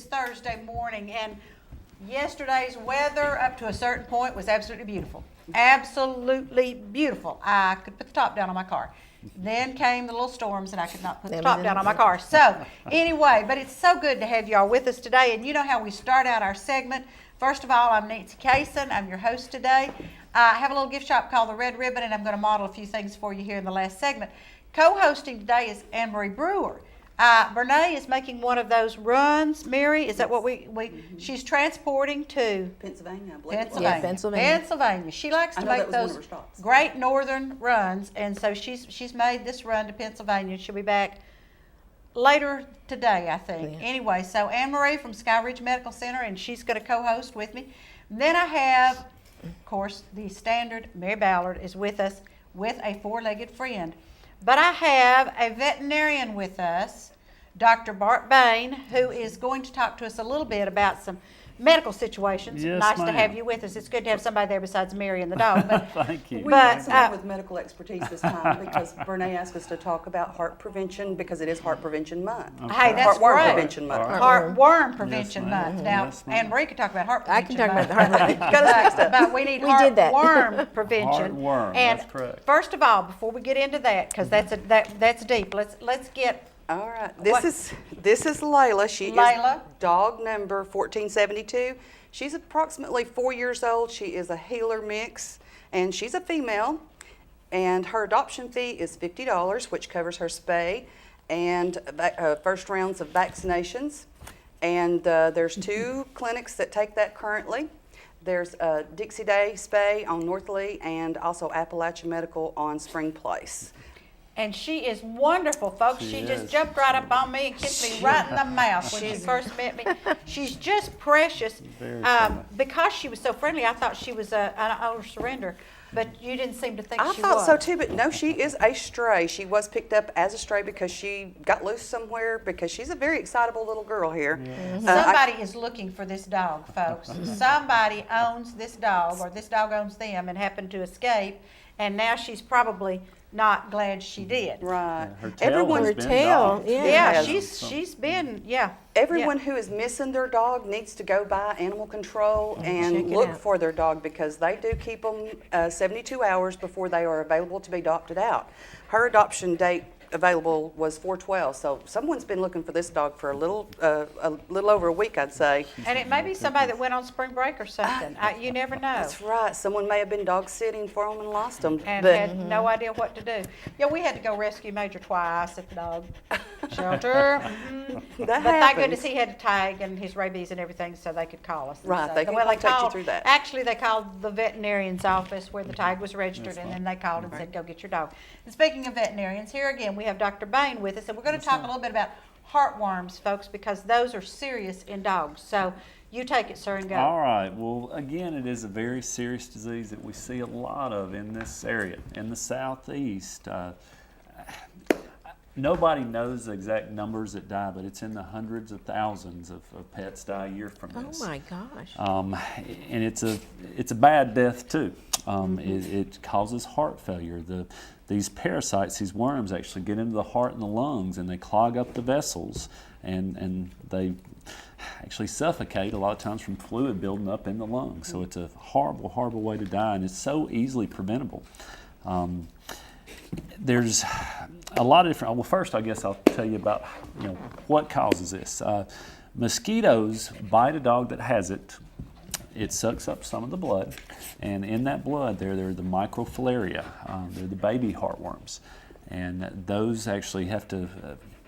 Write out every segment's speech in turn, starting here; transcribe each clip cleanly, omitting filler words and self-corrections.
is Thursday morning, and yesterday's weather up to a certain point was absolutely beautiful. Absolutely beautiful. I could put the top down on my car. Then came the little storms and I could not put the top down on my car. So anyway, but it's so good to have y'all with us today. And you know how we start out our segment. First of all, I'm Nancy Kaysen. I'm your host today. I have a little gift shop called the Red Ribbon, and I'm going to model a few things for you here in the last segment. Co-hosting today is Anne-Marie Brewer. Bernae is making one of those runs. Mary, is that what she's transporting to? Pennsylvania, I believe. Pennsylvania. She likes to make those great northern runs, and so she's made this run to Pennsylvania. She'll be back later today, I think. Yeah. Anyway, so Anne-Marie from Sky Ridge Medical Center, and she's going to co-host with me. Then I have, of course, the standard Mary Ballard is with us with a four-legged friend. But I have a veterinarian with us, Dr. Bart Bain, who is going to talk to us a little bit about some medical situations. Yes, nice ma'am. to have you with us. It's good to have somebody there besides Mary and the dog. But, Thank you. We have someone with medical expertise this time because Bernae asked us to talk about heart prevention because it is Heart Prevention Month. Okay. Hey, that's Heartworm great. Prevention Month. Heartworm Prevention Yes, Month. ma'am. Now, Yes, ma'am. Anne-Marie could talk about heart I prevention. can talk about the month. heart prevention. Got us mixed up. But we need We did that. heartworm prevention. Heartworm, And that's correct. first of all, before we get into that, because that's deep, let's get. All right. This is Layla. She Layla. is dog number 1472. She's approximately 4 years old. She is a healer mix, and she's a female. And her adoption fee is $50, which covers her spay and first rounds of vaccinations. And there's two clinics that take that currently. There's Dixie Day Spay on North Lee and also Appalachia Medical on Spring Place. And she is wonderful, folks. She just jumped right up on me and kissed me right in the mouth when she first met me. She's just precious. Because she was so friendly, I thought she was an older surrender. But you didn't seem to think she was. I thought so too, but no, she is a stray. She was picked up as a stray because she got loose somewhere because she's a very excitable little girl here. Yeah. Somebody is looking for this dog, folks. Somebody owns this dog, or this dog owns them and happened to escape, and now she's probably not glad she did. Right. Her tail Everyone- has been tail, docked. yeah. Yeah, Yes. she's been, yeah. Everyone who is missing their dog needs to go by animal control Check and it look out. for their dog because they do keep them 72 hours before they are available to be adopted out. Her adoption date available was 4/12, so someone's been looking for this dog for a little over a week, I'd say. And it may be somebody that went on spring break or something. You never know. That's right. Someone may have been dog sitting for them and lost them. And but had no idea what to do. Yeah, we had to go rescue Major twice at the dog shelter. that But thank happens. goodness he had a tag and his rabies and everything, so they could call us. and Right, say- they can well, contact you through that. Actually, they called the veterinarian's office where the tag was registered, and then they called and said, go get your dog. And speaking of veterinarians, here again, we have Dr. Bain with us, and we're going to talk a little bit about heartworms, folks, because those are serious in dogs. So you take it, sir, and go. All right. Well, again, it is a very serious disease that we see a lot of in this area, in the southeast. Nobody knows the exact numbers that die, but it's in the hundreds of thousands of pets die a year from this. Oh my gosh. And it's a bad death too. It causes heart failure. These parasites, these worms, actually get into the heart and the lungs, and they clog up the vessels, and they actually suffocate a lot of times from fluid building up in the lungs. So it's a horrible, horrible way to die, and it's so easily preventable. There's a lot of different. Well, first, I guess I'll tell you about what causes this. Mosquitoes bite a dog that has it. It sucks up some of the blood, and in that blood, there are the microfilaria. They're the baby heartworms, and those actually have to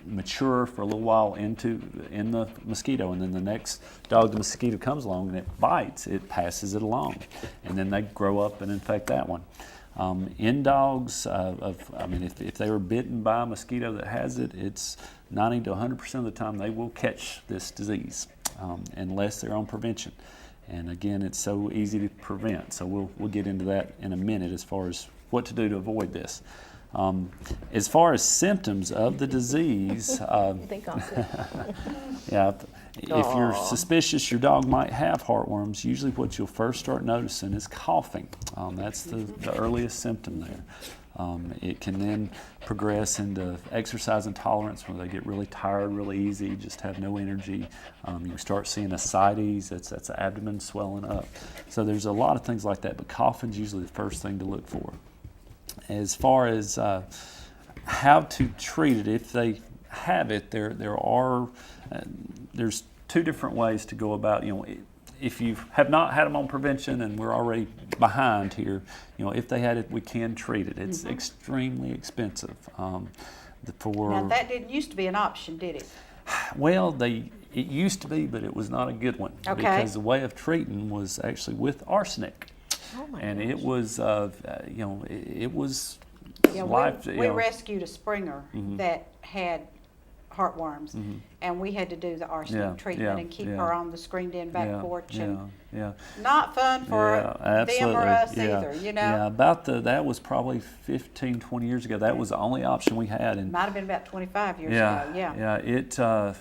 mature for a little while in the mosquito, and then the next dog the mosquito comes along and it bites, it passes it along, and then they grow up and infect that one. In dogs, if they were bitten by a mosquito that has it, it's 90 to 100% of the time they will catch this disease, unless they're on prevention. And again, it's so easy to prevent. So we'll get into that in a minute as far as what to do to avoid this. As far as symptoms of the disease, Think I'll say. yeah, if you're suspicious your dog might have heartworms, usually what you'll first start noticing is coughing. That's the earliest symptom there. It can then progress into exercise intolerance where they get really tired really easy, just have no energy. You start seeing ascites, that's abdomen swelling up. So there's a lot of things like that, but coughing's usually the first thing to look for. As far as how to treat it, if they have it, there's two different ways to go about, if you have not had them on prevention and we're already behind here, if they had it, we can treat it. It's extremely expensive. Now, that didn't used to be an option, did it? Well, it used to be, but it was not a good one. Okay. Because the way of treating was actually with arsenic. Oh my And gosh. it was, it was Yeah, life. we rescued a Springer that had heartworms, and we had to do the arsenic Yeah, treatment and keep her on the screened-in back porch. And not fun for them or us either, Yeah, that was probably 15, 20 years ago. That was the only option we had. And Might have been about 25 years ago,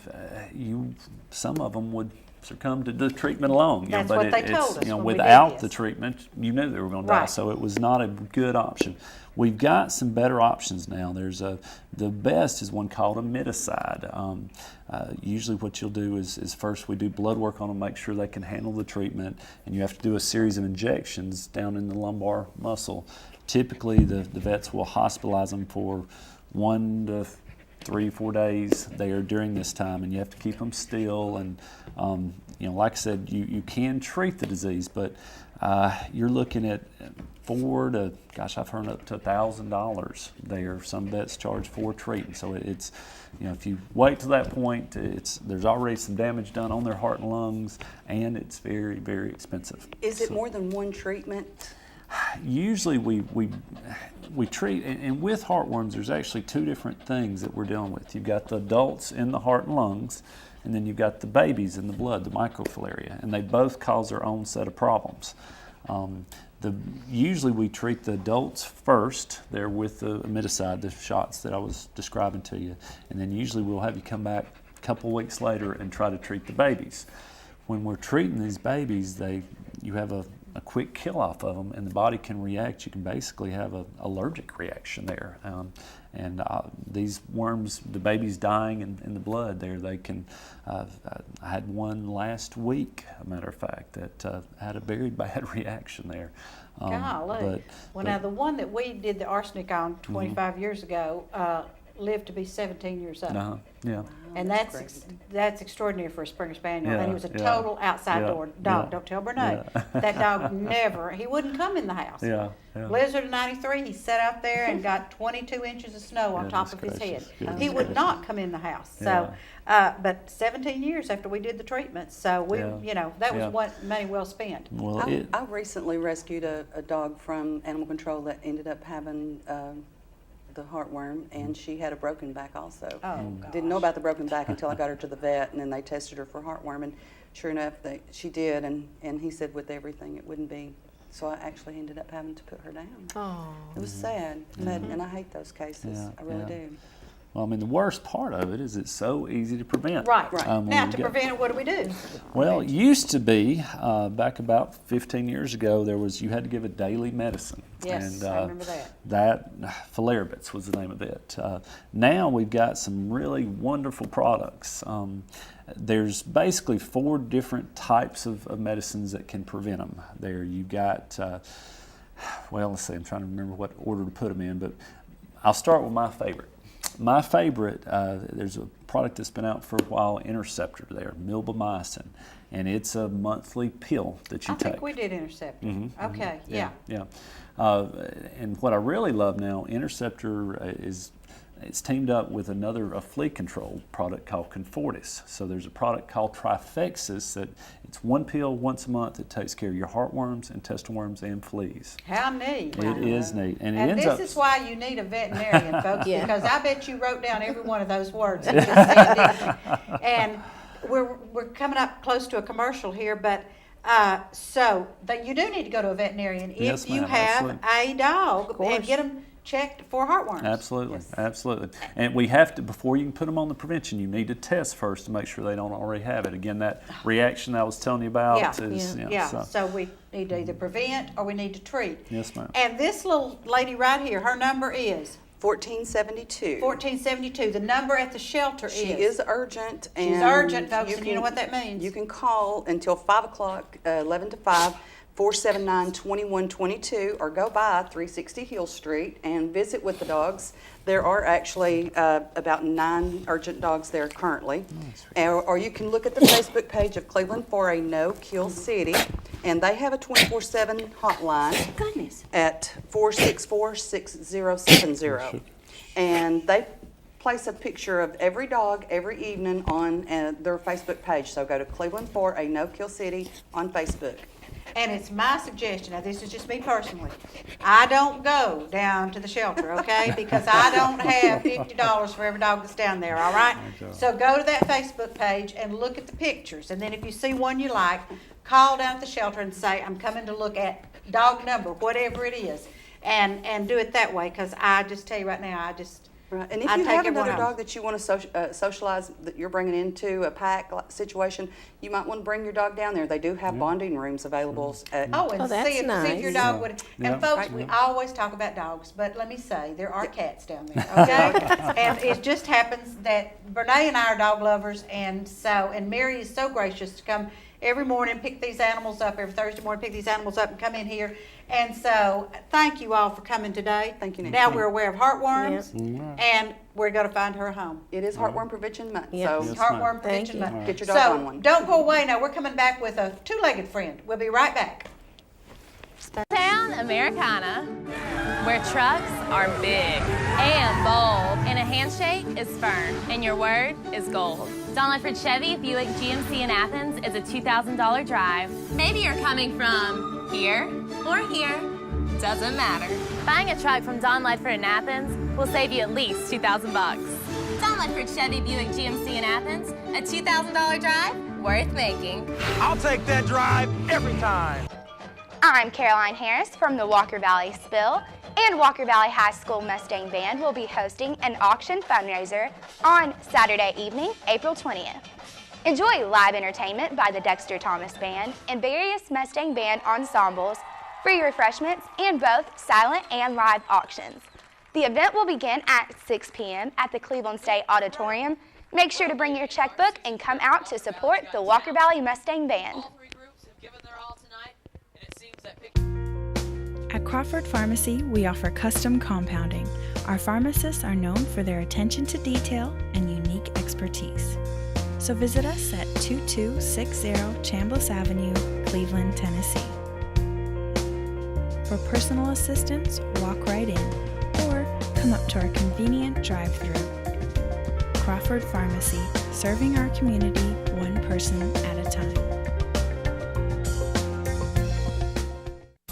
some of them would succumb to the treatment alone. That's but what they told us when we did without the this. treatment, you knew they were going to die. Right. So it was not a good option. We've got some better options now. The best is one called a miticide. Usually what you'll do is first we do blood work on them, make sure they can handle the treatment, and you have to do a series of injections down in the lumbar muscle. Typically the vets will hospitalize them for 1 to 3 or 4 days there during this time, and you have to keep them still. And like I said, you can treat the disease, but you're looking at I've heard up to $1,000 there. Some vets charge for treating. So it's, if you wait to that point, there's already some damage done on their heart and lungs, and it's very, very expensive. Is it more than one treatment? Usually we treat, and with heartworms, there's actually two different things that we're dealing with. You've got the adults in the heart and lungs, and then you've got the babies in the blood, the microfilaria, and they both cause their own set of problems. Usually we treat the adults first there with the miticide, the shots that I was describing to you, and then usually we'll have you come back a couple weeks later and try to treat the babies. When we're treating these babies, you have a quick kill off of them, and the body can react. You can basically have an allergic reaction there. These worms, the baby's dying in the blood there, they can, I had one last week, a matter of fact, that had a very bad reaction there. Golly. Now the one that we did the arsenic on 25 years ago lived to be 17 years old. Yeah. And that's extraordinary for a Springer Spaniel. Yeah, and he was a yeah. total outside Yeah, door dog. yeah. Don't tell Bernay. Yeah. That dog he wouldn't come in the house. Yeah. Blizzard of 93, he sat out there and got 22 inches of snow on top of his head. Goodness He would gracious. not come in the house. So, but 17 years after we did the treatment, so that was money well spent. Well, I recently rescued a dog from animal control that ended up having the heartworm, and she had a broken back also. Oh, Didn't know about the broken back until I got her to the vet, and then they tested her for heartworm, and sure enough, she did, and he said with everything it wouldn't be. So I actually ended up having to put her down. Oh. It was sad, and I hate those cases. Yeah, I really yeah. do. Well, I mean, the worst part of it is it's so easy to prevent. Right. When Now, we to get- prevent it, what do we do? Well, it used to be, back about 15 years ago, you had to give a daily medicine. Yes, and, I remember that. That, Filaribits was the name of it. Now we've got some really wonderful products. There's basically 4 different types of medicines that can prevent them. There you've got, let's see, I'm trying to remember what order to put them in, but I'll start with my favorite. My favorite, there's a product that's been out for a while, Interceptor there, milbamycin, and it's a monthly pill that you I take. think we did Intercept. Okay, yeah. Yeah. And what I really love now, Interceptor it's teamed up with a flea control product called Confortis. So there's a product called Trifexis that it's one pill once a month that takes care of your heartworms, intestinal worms, and fleas. How neat. It is neat. And And ends this up, is why you need a veterinarian, folks, Yeah. because I bet you wrote down every one of those words. And, just said, didn't you? And we're coming up close to a commercial here, but so that you do need to go to a veterinarian Yes, if you ma'am, have absolutely. a dog Of course. and get them checked for heartworms. Absolutely, Yes. absolutely. And we have to, before you can put them on the prevention, you need to test first to make sure they don't already have it. Again, that reaction I was telling you about is, So we need to either prevent or we need to treat. Yes, ma'am. And this little lady right here, her number is 1472. 1472. The number at the shelter She is urgent. She's and urgent, folks, and you know what that means. You can call until 5 o'clock, 11 to 5, 479-2122, or go by 360 Hill Street and visit with the dogs. There are actually about 9 urgent dogs there currently. Or you can look at the Facebook page of Cleveland for a No-Kill City, and they have a 24/7 hotline Goodness. at 464-6070. And they place a picture of every dog every evening on their Facebook page. So go to Cleveland for a No-Kill City on Facebook. And it's my suggestion, now this is just me personally, I don't go down to the shelter, okay? Because I don't have $50 for every dog that's down there, all right? So go to that Facebook page and look at the pictures. And then if you see one you like, call down at the shelter and say, I'm coming to look at dog number, whatever it is. And do it that way, because I just tell you right now, Right. And if I'd you take have everyone another home. dog that you want to socialize, that you're bringing into a pack situation, you might want to bring your dog down there. They do have bonding rooms available. Oh, and that's see if your nice. dog would. Yeah. And folks, we always talk about dogs, but let me say, there are cats down there, okay? And it just happens that Brene and I are dog lovers, and Mary is so gracious to come every morning, pick these animals up, every Thursday morning, pick these animals up and come in here. And so, thank you all for coming today. Thank you, Nancy. Now we're aware of heartworms, and we're gonna find her a home. It is Heartworm Prevention Month, Yes. so Yes. Heartworm Thank prevention you. month. get your dog on one. Don't go away now, we're coming back with a two-legged friend. We'll be right back. Town Americana, where trucks are big and bold, and a handshake is firm, and your word is gold. Don Ledford Chevy Buick GMC in Athens is a $2,000 drive. Maybe you're coming from here or here, doesn't matter. Buying a truck from Don Ledford in Athens will save you at least $2,000 bucks. Don Ledford Chevy Buick GMC in Athens, a $2,000 drive worth making. I'll take that drive every time. I'm Caroline Harris from the Walker Valley Spill, and Walker Valley High School Mustang Band will be hosting an auction fundraiser on Saturday evening, April 20th. Enjoy live entertainment by the Dexter Thomas Band and various Mustang Band ensembles, free refreshments, and both silent and live auctions. The event will begin at 6 p.m. at the Cleveland State Auditorium. Make sure to bring your checkbook and come out to support the Walker Valley Mustang Band. At Crawford Pharmacy, we offer custom compounding. Our pharmacists are known for their attention to detail and unique expertise. So visit us at 2260 Chambliss Avenue, Cleveland, Tennessee. For personal assistance, walk right in or come up to our convenient drive-thru. Crawford Pharmacy, serving our community one person at a time.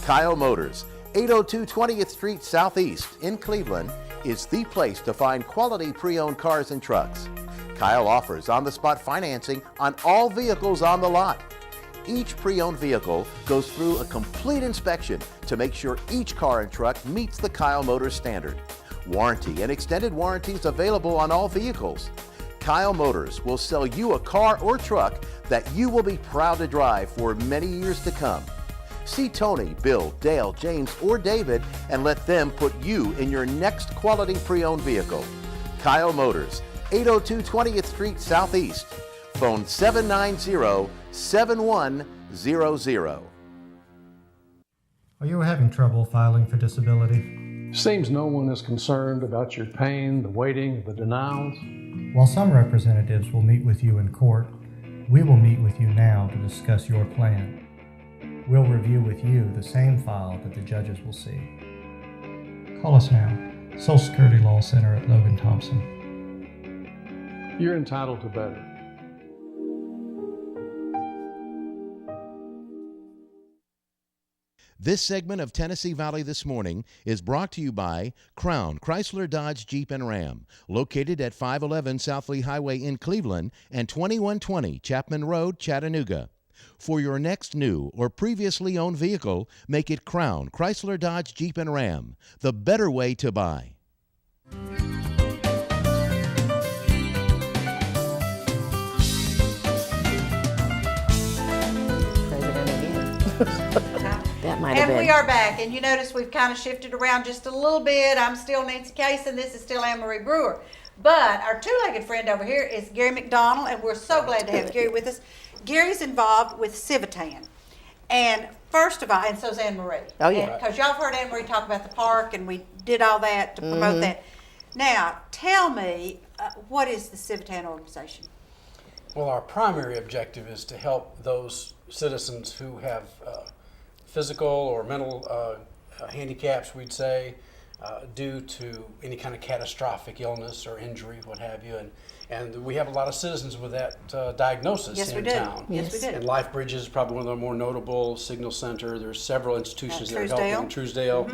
Kyle Motors, 802 20th Street Southeast in Cleveland, is the place to find quality pre-owned cars and trucks. Kyle offers on-the-spot financing on all vehicles on the lot. Each pre-owned vehicle goes through a complete inspection to make sure each car and truck meets the Kyle Motors standard. Warranty and extended warranties available on all vehicles. Kyle Motors will sell you a car or truck that you will be proud to drive for many years to come. See Tony, Bill, Dale, James, or David and let them put you in your next quality pre-owned vehicle. Kyle Motors, 802 20th Street Southeast. Phone 790-7100. Are you having trouble filing for disability? Seems no one is concerned about your pain, the waiting, the denials. While some representatives will meet with you in court, we will meet with you now to discuss your plan. We'll review with you the same file that the judges will see. Call us now, Social Security Law Center at Logan Thompson. You're entitled to better. This segment of Tennessee Valley This Morning is brought to you by Crown Chrysler Dodge Jeep and Ram, located at 511 South Lee Highway in Cleveland and 2120 Chapman Road, Chattanooga. For your next new or previously owned vehicle, make it Crown Chrysler Dodge Jeep and Ram, the better way to buy. That might have And been. we are back, and you notice we've kind of shifted around just a little bit. I'm still Nancy Case, and this is still Anne-Marie Brewer. But our two-legged friend over here is Gary McDonald, and we're so glad to have Gary with us. Gary's involved with Civitan. And first of all, and so's Anne-Marie. Oh, yeah. Because y'all have heard Anne-Marie talk about the park, and we did all that to promote that. Now, tell me, what is the Civitan organization? Well, our primary objective is to help those citizens who have physical or mental handicaps, we'd say, due to any kind of catastrophic illness or injury, what have you. And we have a lot of citizens with that diagnosis Yes, we in do. town. Yes, we do. And Life Bridge is probably one of the more notable, Signal Center. There's several institutions that are Truesdale. helping. Truesdale,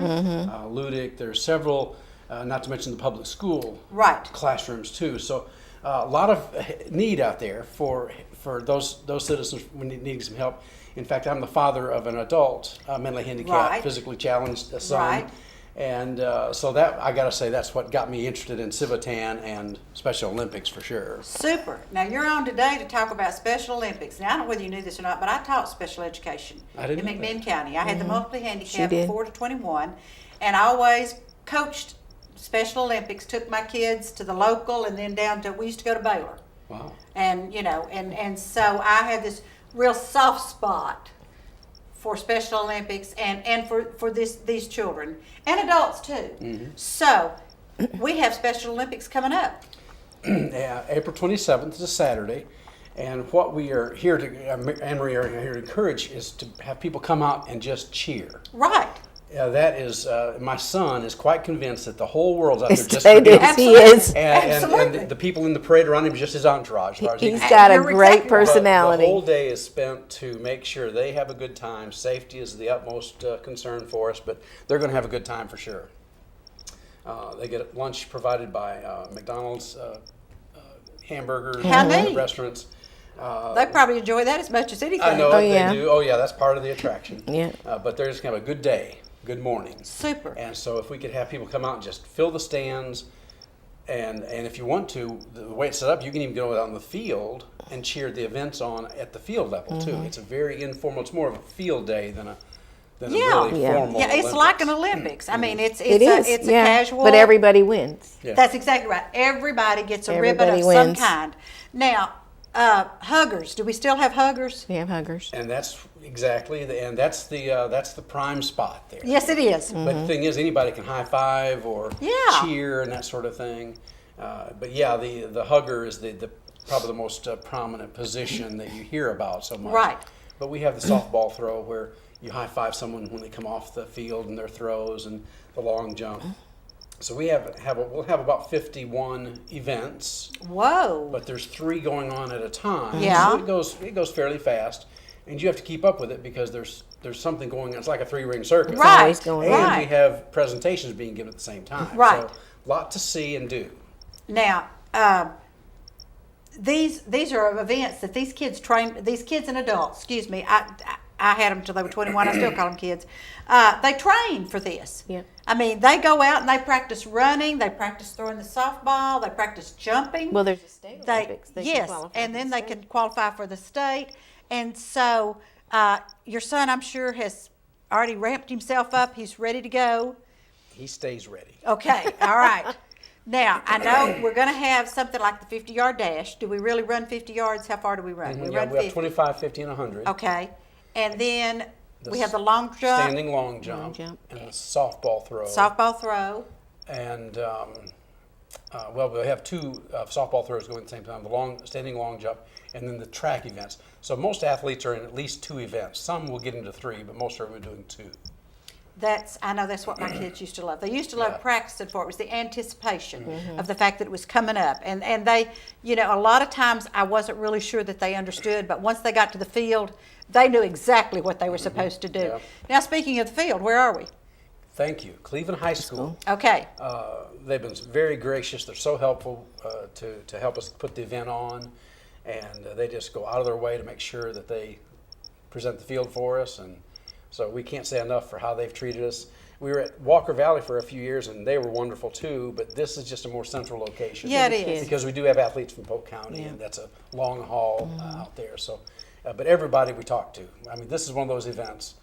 Ludic. There's several, not to mention the public school Right. classrooms too. So a lot of need out there for those citizens needing some help. In fact, I'm the father of an adult mentally handicapped, Right. physically challenged son. Right. And so that, I gotta say, that's what got me interested in Civitan and Special Olympics for sure. Super. Now, you're on today to talk about Special Olympics. Now, I don't know whether you knew this or not, but I taught special education I didn't in know McMinn County. I had the multiply She handicapped did. 4 to 21, and I always coached Special Olympics, took my kids to the local and then down to, we used to go to Baylor. Wow. And, you know, and so I have this real soft spot for Special Olympics and for these children and adults too. So we have Special Olympics coming up. April 27th is a Saturday, and what we are here to, Anne-Marie are here to encourage is to have people come out and just cheer. Right. That is, my son is quite convinced that the whole world's out there just It for him. is. He is. Absolutely. And the people in the parade around him is just his entourage. As far as he He's can got a You're great exactly right. personality. The whole day is spent to make sure they have a good time. Safety is the utmost concern for us, but they're going to have a good time for sure. They get lunch provided by McDonald's hamburgers How and neat. restaurants. They probably enjoy that as much as anything. I know Oh, they yeah. do. Oh yeah, that's part of the attraction. Yeah. But they're just going to have a good day, good morning. Super. And so if we could have people come out and just fill the stands, and if you want to, the way it's set up, you can even go out on the field and cheer the events on at the field level too. It's a very informal. It's more of a field day than a really Yeah. formal. Yeah, it's Olympics. like an Olympics. I mean, it's It is. it's a yeah. casual. But everybody wins. Yeah. That's exactly right. Everybody gets a ribbon Everybody of wins. some kind. Now, huggers. Do we still have huggers? We have huggers. And that's exactly, and that's the prime spot there. Yes, it is. But the thing is, anybody can high five or Yeah. cheer and that sort of thing. But yeah, the hugger is the probably the most prominent position that you hear about so much. Right. But we have the softball throw where you high five someone when they come off the field and their throws, and the long jump. So we'll have about 51 events, Whoa. but there's 3 going on at a time. Yeah. So it goes fairly fast, and you have to keep up with it because there's something going on. It's like a 3-ring circus. Right. always going And on. we have presentations being given at the same time. Right. So a lot to see and do. Now, these are events that these kids and adults, excuse me, I had them until they were 21, I still call them kids. They train for this. Yeah. I mean, they go out and they practice running, they practice throwing the softball, they practice jumping. Well, there's a state Olympics. They can yes, qualify and for then the they state. can qualify for the state. And so your son, I'm sure, has already ramped himself up. He's ready to go. He stays ready. Okay, all right. Now, I know we're going to have something like the 50-yard dash. Do we really run 50 yards? How far do we run? We have 25, 50, and 100. Okay. And then The we have the long jump, Standing long jump, and the softball throw. softball throw. And well, we have 2 softball throws going at the same time: the standing long jump, and then the track events. So most athletes are in at least 2 events. Some will get into 3, but most are doing 2. I know that's what my kids used to love. They used to love Yeah. practicing for it. It was the anticipation of the fact that it was coming up. And they, a lot of times I wasn't really sure that they understood, but once they got to the field, they knew exactly what they were supposed to do. Yeah. Now, speaking of the field, where are we? Thank you, Cleveland High School. Okay. They've been very gracious. They're so helpful to help us put the event on, and they just go out of their way to make sure that they present the field for us, and so we can't say enough for how they've treated us. We were at Walker Valley for a few years, and they were wonderful too, but this is just a more central location. Yeah, it is. Because we do have athletes from Polk County, and that's a long haul out there. So, but everybody we talk to, I mean, this is one of those events.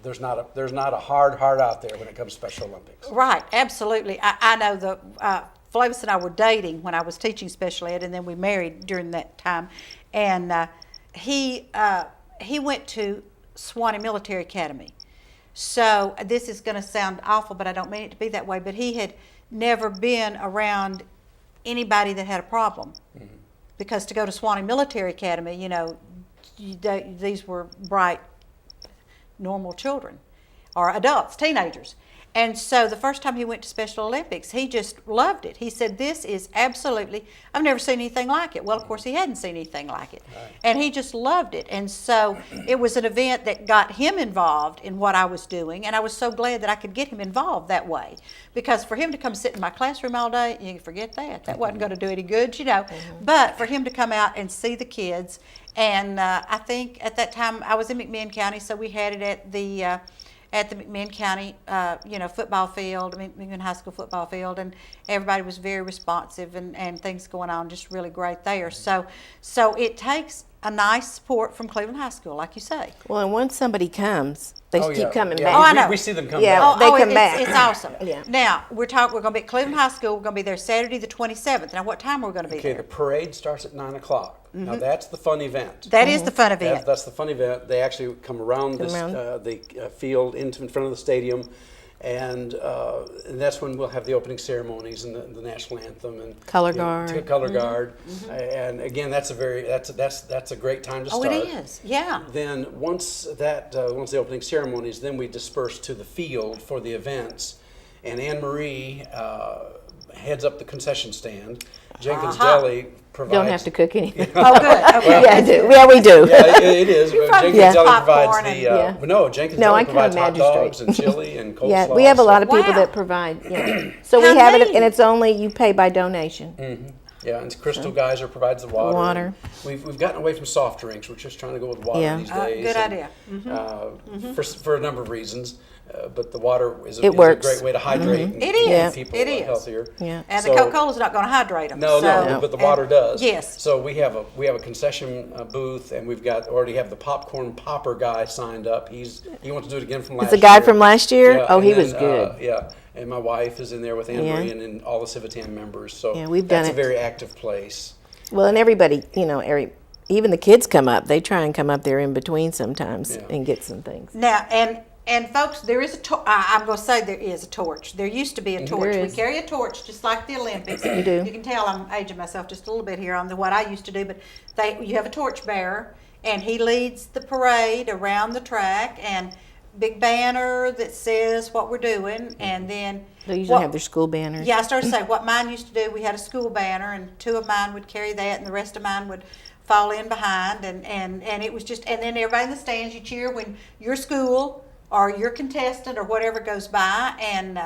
There's not a hard heart out there when it comes to Special Olympics. Right, absolutely. I know Flavis and I were dating when I was teaching special ed, and then we married during that time. And he went to Swanee Military Academy. So this is going to sound awful, but I don't mean it to be that way. But he had never been around anybody that had a problem. Because to go to Swanee Military Academy, you know, these were bright, normal children or adults, teenagers. And so the first time he went to Special Olympics, he just loved it. He said, this is absolutely, I've never seen anything like it. Well, of course, he hadn't seen anything like it. Right. And he just loved it. And so it was an event that got him involved in what I was doing. And I was so glad that I could get him involved that way. Because for him to come sit in my classroom all day, you can forget that. That wasn't going to do any good, you know. But for him to come out and see the kids, and I think at that time I was in McMinn County, so we had it at the McMinn County, football field, McMinn High School football field, and everybody was very responsive and things going on just really great there. So it takes a nice support from Cleveland High School, like you say. Well, and once somebody comes, they keep coming yeah. back. Oh, I know. We see them come Yeah, back. they come back. It's awesome. Yeah. Now, we're going to be at Cleveland High School. We're going to be there Saturday the 27th. Now, what time are we going to be Okay, there? the parade starts at 9 o'clock. Now, that's the fun event. That is the fun event. That's the fun event. They actually come around the field in front of the stadium, and that's when we'll have the opening ceremonies and the national anthem and color guard. Color guard, and again, that's a great time to start. Oh, it is. Yeah. Then once the opening ceremonies, then we disperse to the field for the events, and Anne Marie heads up the concession stand. Jenkins Deli provides. Don't have to cook anything. Oh, good. Okay. Yeah, we do. Yeah, it is. Jenkins Deli provides and, Deli provides hot dogs and chili and coleslaw. Yeah, we have a lot of people that provide. Yeah. So we have it, and it's only you pay by donation. Yeah, and Crystal Geyser provides the water. We've gotten away from soft drinks. We're just trying to go with water these days. Good idea. For a number of reasons. But the water is a works. great way to hydrate and It is. keep people It is. healthier. Yeah. And the Coca-Cola's not going to hydrate them. No, but the water does. Yes. So we have a concession booth, and we've already have the popcorn popper guy signed up. He wants to do it again from last year. It's a guy from last year? Yeah, oh, he was good. Yeah. And my wife is in there with Anne Marie and all the TVTM members. So we've done that's it. a very active place. Well, and everybody, even the kids come up. They try and come up there in between sometimes and get some things. Now, and folks, there is I'm going to say there is a torch. There used to be a torch. We carry a torch just like the Olympics. You do. You can tell I'm aging myself just a little bit here on what I used to do, but you have a torch bearer, and he leads the parade around the track, and big banner that says what we're doing, and then They usually have their school banners. Yeah, I started to say what mine used to do. We had a school banner, and 2 of mine would carry that, and the rest of mine would fall in behind, and it was just, and then everybody in the stands, you cheer when your school or your contestant or whatever goes by, and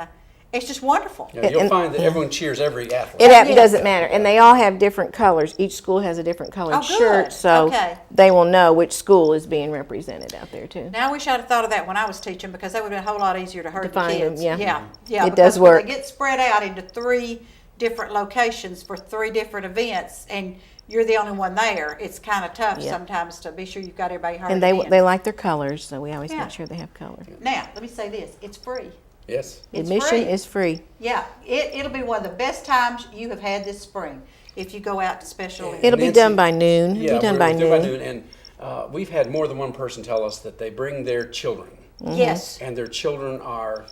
it's just wonderful. Yeah, you'll find that everyone cheers every athlete. It doesn't matter, and they all have different colors. Each school has a different colored shirt, so they will know which school is being represented out there too. Now I wish I'd have thought of that when I was teaching, because that would have been a whole lot easier to herd the kids. Them, yeah, it does work. They get spread out into 3 different locations for 3 different events, and you're the only one there. It's kind of tough sometimes to be sure you've got everybody herded in. And they like their colors, so we always make sure they have color. Now let me say this: it's free. Yes. Admission is free. Yeah, it'll be one of the best times you have had this spring if you go out to Special Olympics. It'll be done by noon. Yeah, be done by noon. And we've had more than one person tell us that they bring their children. Yes. And their children are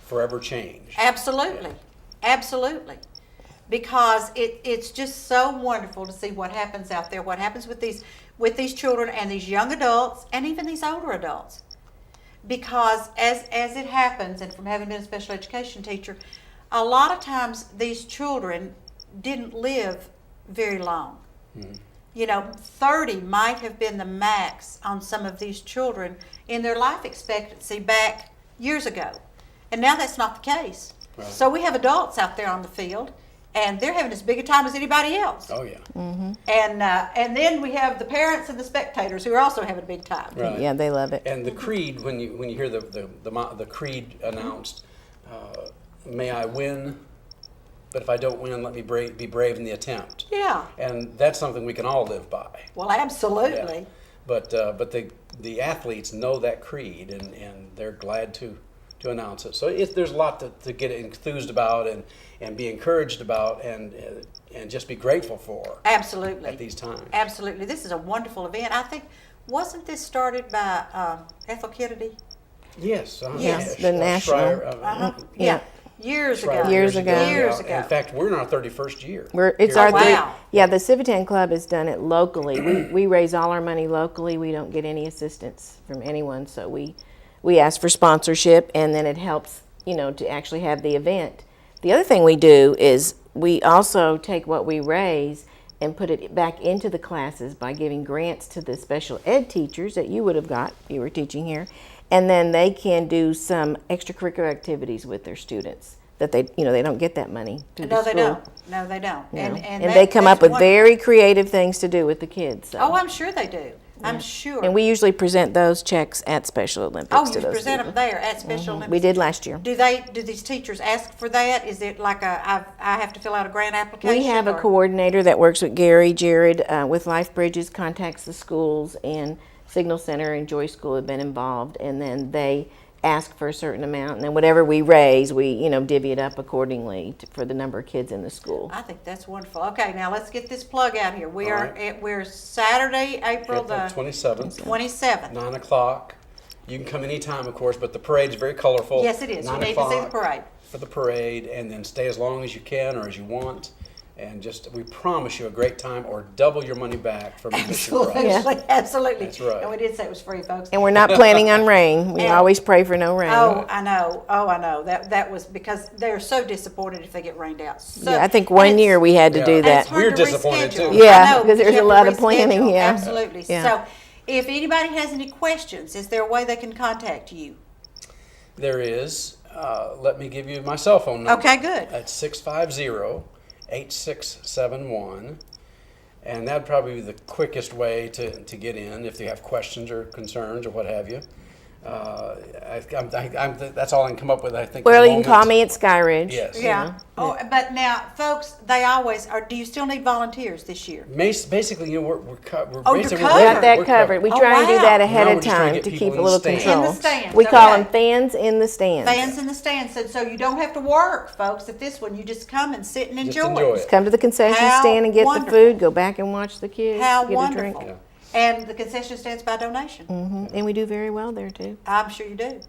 forever changed. Absolutely. Absolutely. Because it's just so wonderful to see what happens out there, what happens with these children and these young adults and even these older adults. Because as it happens, and from having been a special education teacher, a lot of times these children didn't live very long. 30 might have been the max on some of these children in their life expectancy back years ago. And now that's not the case. Right. So we have adults out there on the field, and they're having as big a time as anybody else. Oh yeah. And then we have the parents and the spectators who are also having a big time. Right. Yeah, they love it. And the creed, when you hear the creed announced, may I win, but if I don't win, let me be brave in the attempt. Yeah. And that's something we can all live by. Well, absolutely. Yeah. But the athletes know that creed, and they're glad to announce it. So there's a lot to get enthused about and be encouraged about and just be grateful for. Absolutely. At these times. Absolutely. This is a wonderful event. I think, wasn't this started by Ethel Kennedy? Yes. Yes, the national. Schreier, Yeah. Years ago. Years ago. In fact, we're in our 31st year. It's Here. our Wow. Yeah, the Civitan Club has done it locally. We raise all our money locally. We don't get any assistance from anyone, so we ask for sponsorship, and then it helps, to actually have the event. The other thing we do is we also take what we raise and put it back into the classes by giving grants to the special ed teachers that you would have got if you were teaching here, and then they can do some extracurricular activities with their students that they don't get that money through the No, school. they don't. No, they don't. No. And they come that's up with wonderful. very creative things to do with the kids. So. Oh, I'm sure they do. I'm sure. And we usually present those checks at Special Olympics Oh, to you those present people. them there at Special Olympics. We did last year. Do these teachers ask for that? Is it like I have to fill out a grant application? We have a or- coordinator that works with Gary Jared with Life Bridges, contacts the schools, and Signal Center and Joy School have been involved, and then they ask for a certain amount, and then whatever we raise, we divvy it up accordingly for the number of kids in the school. I think that's wonderful. Okay, now let's get this plug out here. All right. We're Saturday, April the 27th. 27th. 9 o'clock. You can come anytime, of course, but the parade's very colorful. Yes, it is. You 9 need to see the o'clock parade. For the parade, and then stay as long as you can or as you want. And we promise you a great time or double your money back from admission Absolutely, price. absolutely. That's right. And we did say it was free, folks. And we're not planning on rain. We And- always pray for no rain. Oh, I know. Oh, I know. That was because they're so disappointed if they get rained out. So, Yeah, I think one year we had to do and that. it's hard We're to disappointed, reschedule. too. Yeah, I know, because there's you have a to lot of planning, reschedule. yeah. Absolutely. Yeah. So, if anybody has any questions, is there a way they can contact you? There is. Let me give you my cell phone number. Okay, good. It's 650-8671. And that'd probably be the quickest way to get in if you have questions or concerns or what have you. That's all I can come up with, I think. Well, at the you can call moment. me at Skyridge. Yes. Yeah. Oh, but now, folks, they always are. Do you still need volunteers this year? Basically, we're Oh, you're basically covered. We got that we're covered. We Oh, try and do wow. that ahead Now of we're just trying time to to get keep people a little in the stands. control. In the stands, We call okay. them fans in the stands. Fans in the stands, so you don't have to work, folks. At this one, you just come and sit and Just enjoy. enjoy Just come to the concession How stand and get wonderful. the food. Go back and watch the kids. How get wonderful! a drink. Yeah. And the concession stands by donation. And we do very well there too. I'm sure you do.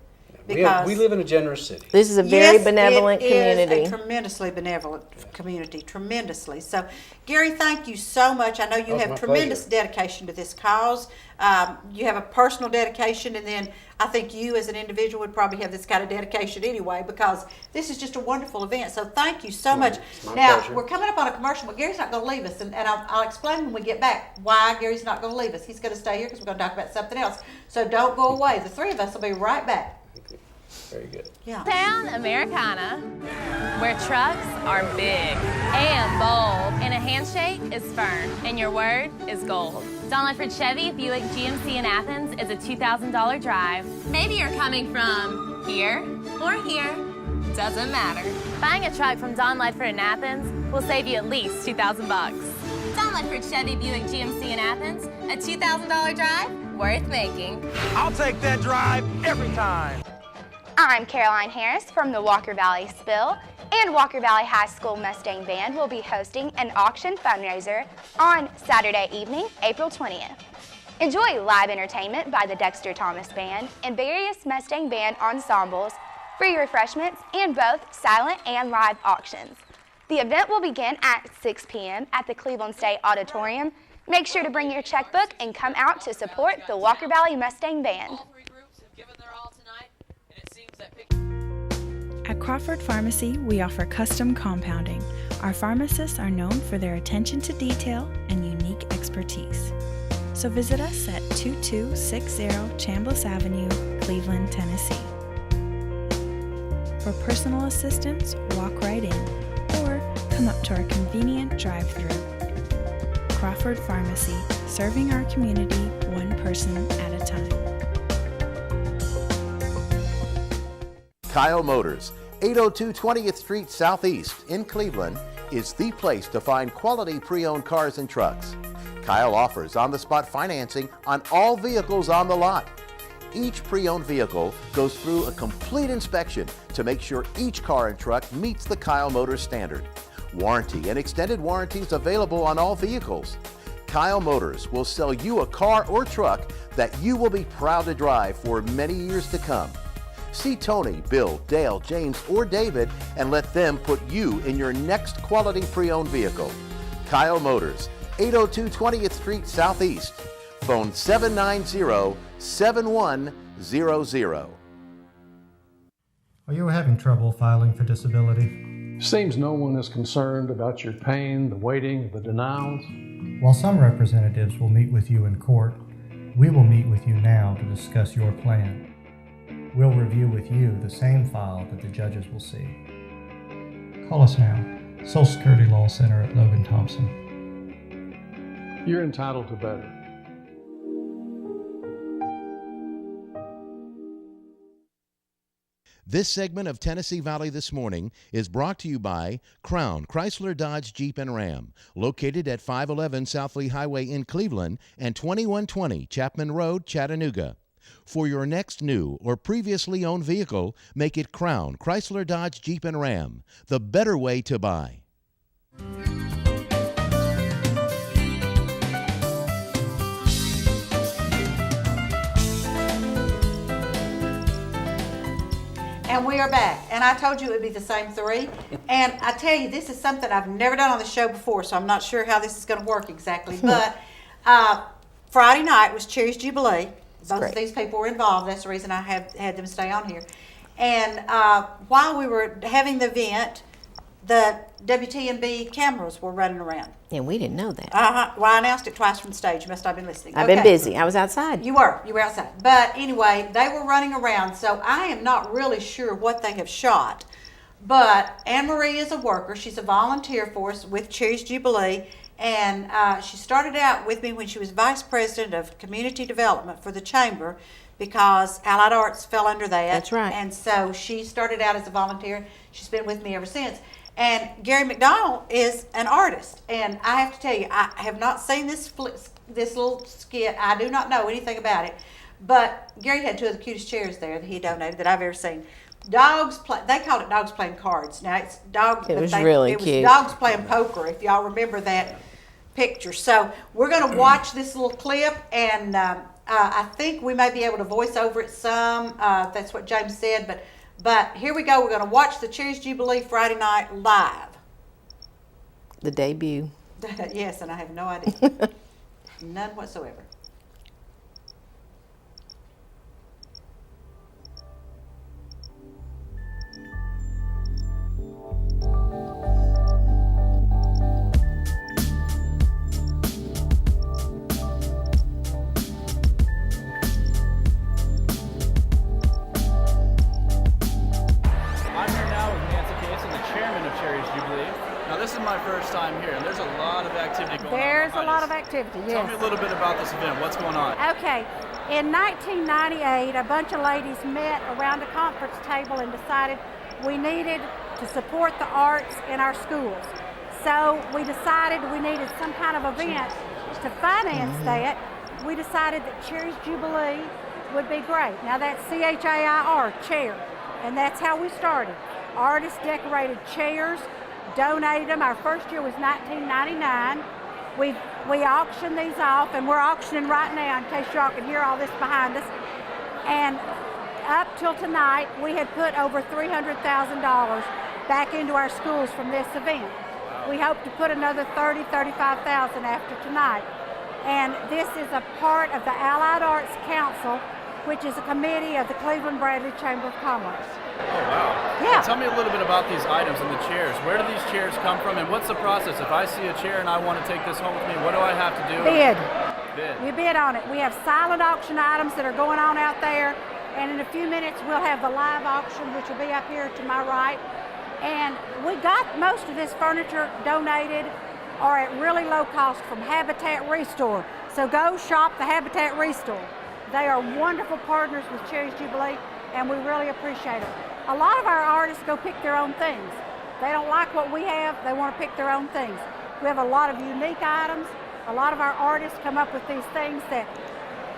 We live in a generous city. This is a very Yes, benevolent it is community. a tremendously benevolent community, tremendously. So, Gary, thank you so much. I know you Oh, it's have my tremendous pleasure. dedication to this cause. You have a personal dedication, and then I think you as an individual would probably have this kind of dedication anyway, because this is just a wonderful event. So thank you so much. it's my Now, pleasure. we're coming up on a commercial, but Gary's not going to leave us, and I'll explain when we get back why Gary's not going to leave us. He's going to stay here because we're going to talk about something else. So don't go away. The three of us will be right back. Very good. Yeah. Town Americana, where trucks are big and bold, and a handshake is firm, and your word is gold. Don Ledford Chevy Buick GMC in Athens is a $2,000 drive. Maybe you're coming from here or here, doesn't matter. Buying a truck from Don Ledford in Athens will save you at least $2,000 bucks. Don Ledford Chevy Buick GMC in Athens, a $2,000 drive worth making. I'll take that drive every time. I'm Caroline Harris from the Walker Valley Spill, and Walker Valley High School Mustang Band will be hosting an auction fundraiser on Saturday evening, April 20th. Enjoy live entertainment by the Dexter Thomas Band and various Mustang Band ensembles, free refreshments, and both silent and live auctions. The event will begin at 6 p.m. at the Cleveland State Auditorium. Make sure to bring your checkbook and come out to support the Walker Valley Mustang Band. At Crawford Pharmacy, we offer custom compounding. Our pharmacists are known for their attention to detail and unique expertise. So visit us at 2260 Chambliss Avenue, Cleveland, Tennessee. For personal assistance, walk right in, or come up to our convenient drive-thru. Crawford Pharmacy, serving our community one person at a time. Kyle Motors, 802 20th Street Southeast in Cleveland, is the place to find quality pre-owned cars and trucks. Kyle offers on-the-spot financing on all vehicles on the lot. Each pre-owned vehicle goes through a complete inspection to make sure each car and truck meets the Kyle Motors standard. Warranty and extended warranties available on all vehicles. Kyle Motors will sell you a car or truck that you will be proud to drive for many years to come. See Tony, Bill, Dale, James, or David and let them put you in your next quality pre-owned vehicle. Kyle Motors, 802 20th Street Southeast. Phone 790-7100. Are you having trouble filing for disability? Seems no one is concerned about your pain, the waiting, the denials. While some representatives will meet with you in court, we will meet with you now to discuss your plan. We'll review with you the same file that the judges will see. Call us now. Social Security Law Center at Logan Thompson. You're entitled to better. This segment of Tennessee Valley This Morning is brought to you by Crown Chrysler Dodge Jeep and Ram, located at 511 South Lee Highway in Cleveland and 2120 Chapman Road, Chattanooga. For your next new or previously owned vehicle, make it Crown Chrysler Dodge Jeep and Ram, the better way to buy. And we are back. And I told you it would be the same three. And I tell you, this is something I've never done on the show before, so I'm not sure how this is going to work exactly. But Friday night was Cherry's Jubilee. Both of these people were involved. That's the reason I had them stay on here. And while we were having the event, the WTMB cameras were running around. And we didn't know that. Well, I announced it twice from the stage. You must not have been listening. I've been busy. I was outside. You were outside. But anyway, they were running around, so I am not really sure what they have shot. But Anne Marie is a worker. She's a volunteer for us with Cherry's Jubilee. And she started out with me when she was vice president of community development for the chamber, because Allied Arts fell under that. That's right. And so she started out as a volunteer. She's been with me ever since. And Gary McDonald is an artist. And I have to tell you, I have not seen this little skit. I do not know anything about it. But Gary had two of the cutest chairs there that he donated that I've ever seen. Dogs play. They called it dogs playing cards. Now it's dogs. It was really cute. It was dogs playing poker. If y'all remember that picture. So we're going to watch this little clip, and I think we may be able to voice over it some. That's what James said. But here we go. We're going to watch the Cherry's Jubilee Friday night live. The debut. Yes, and I have no idea. None whatsoever. This is my first time here, and there's a lot of activity going on. There's a lot of activity, yes. Tell me a little bit about this event. What's going on? Okay. In 1998, a bunch of ladies met around a conference table and decided we needed to support the arts in our schools. So we decided we needed some kind of event to finance that. We decided that Cherry's Jubilee would be great. Now that's C-H-A-I-R, chair. And that's how we started. Artists decorated chairs, donated them. Our first year was 1999. We auctioned these off, and we're auctioning right now in case y'all can hear all this behind us. And up till tonight, we had put over $300,000 back into our schools from this event. We hope to put another $30,000, $35,000 after tonight. And this is a part of the Allied Arts Council, which is a committee of the Cleveland Bradley Chamber of Commerce. Oh, wow. Yeah. Tell me a little bit about these items and the chairs. Where do these chairs come from, and what's the process? If I see a chair and I want to take this home with me, what do I have to do? Bid. Bid. You bid on it. We have silent auction items that are going on out there, and in a few minutes we'll have the live auction, which will be up here to my right. And we got most of this furniture donated or at really low cost from Habitat Restore. So go shop the Habitat Restore. They are wonderful partners with Cherries Jubilee, and we really appreciate it. A lot of our artists go pick their own things. They don't like what we have, they want to pick their own things. We have a lot of unique items. A lot of our artists come up with these things that,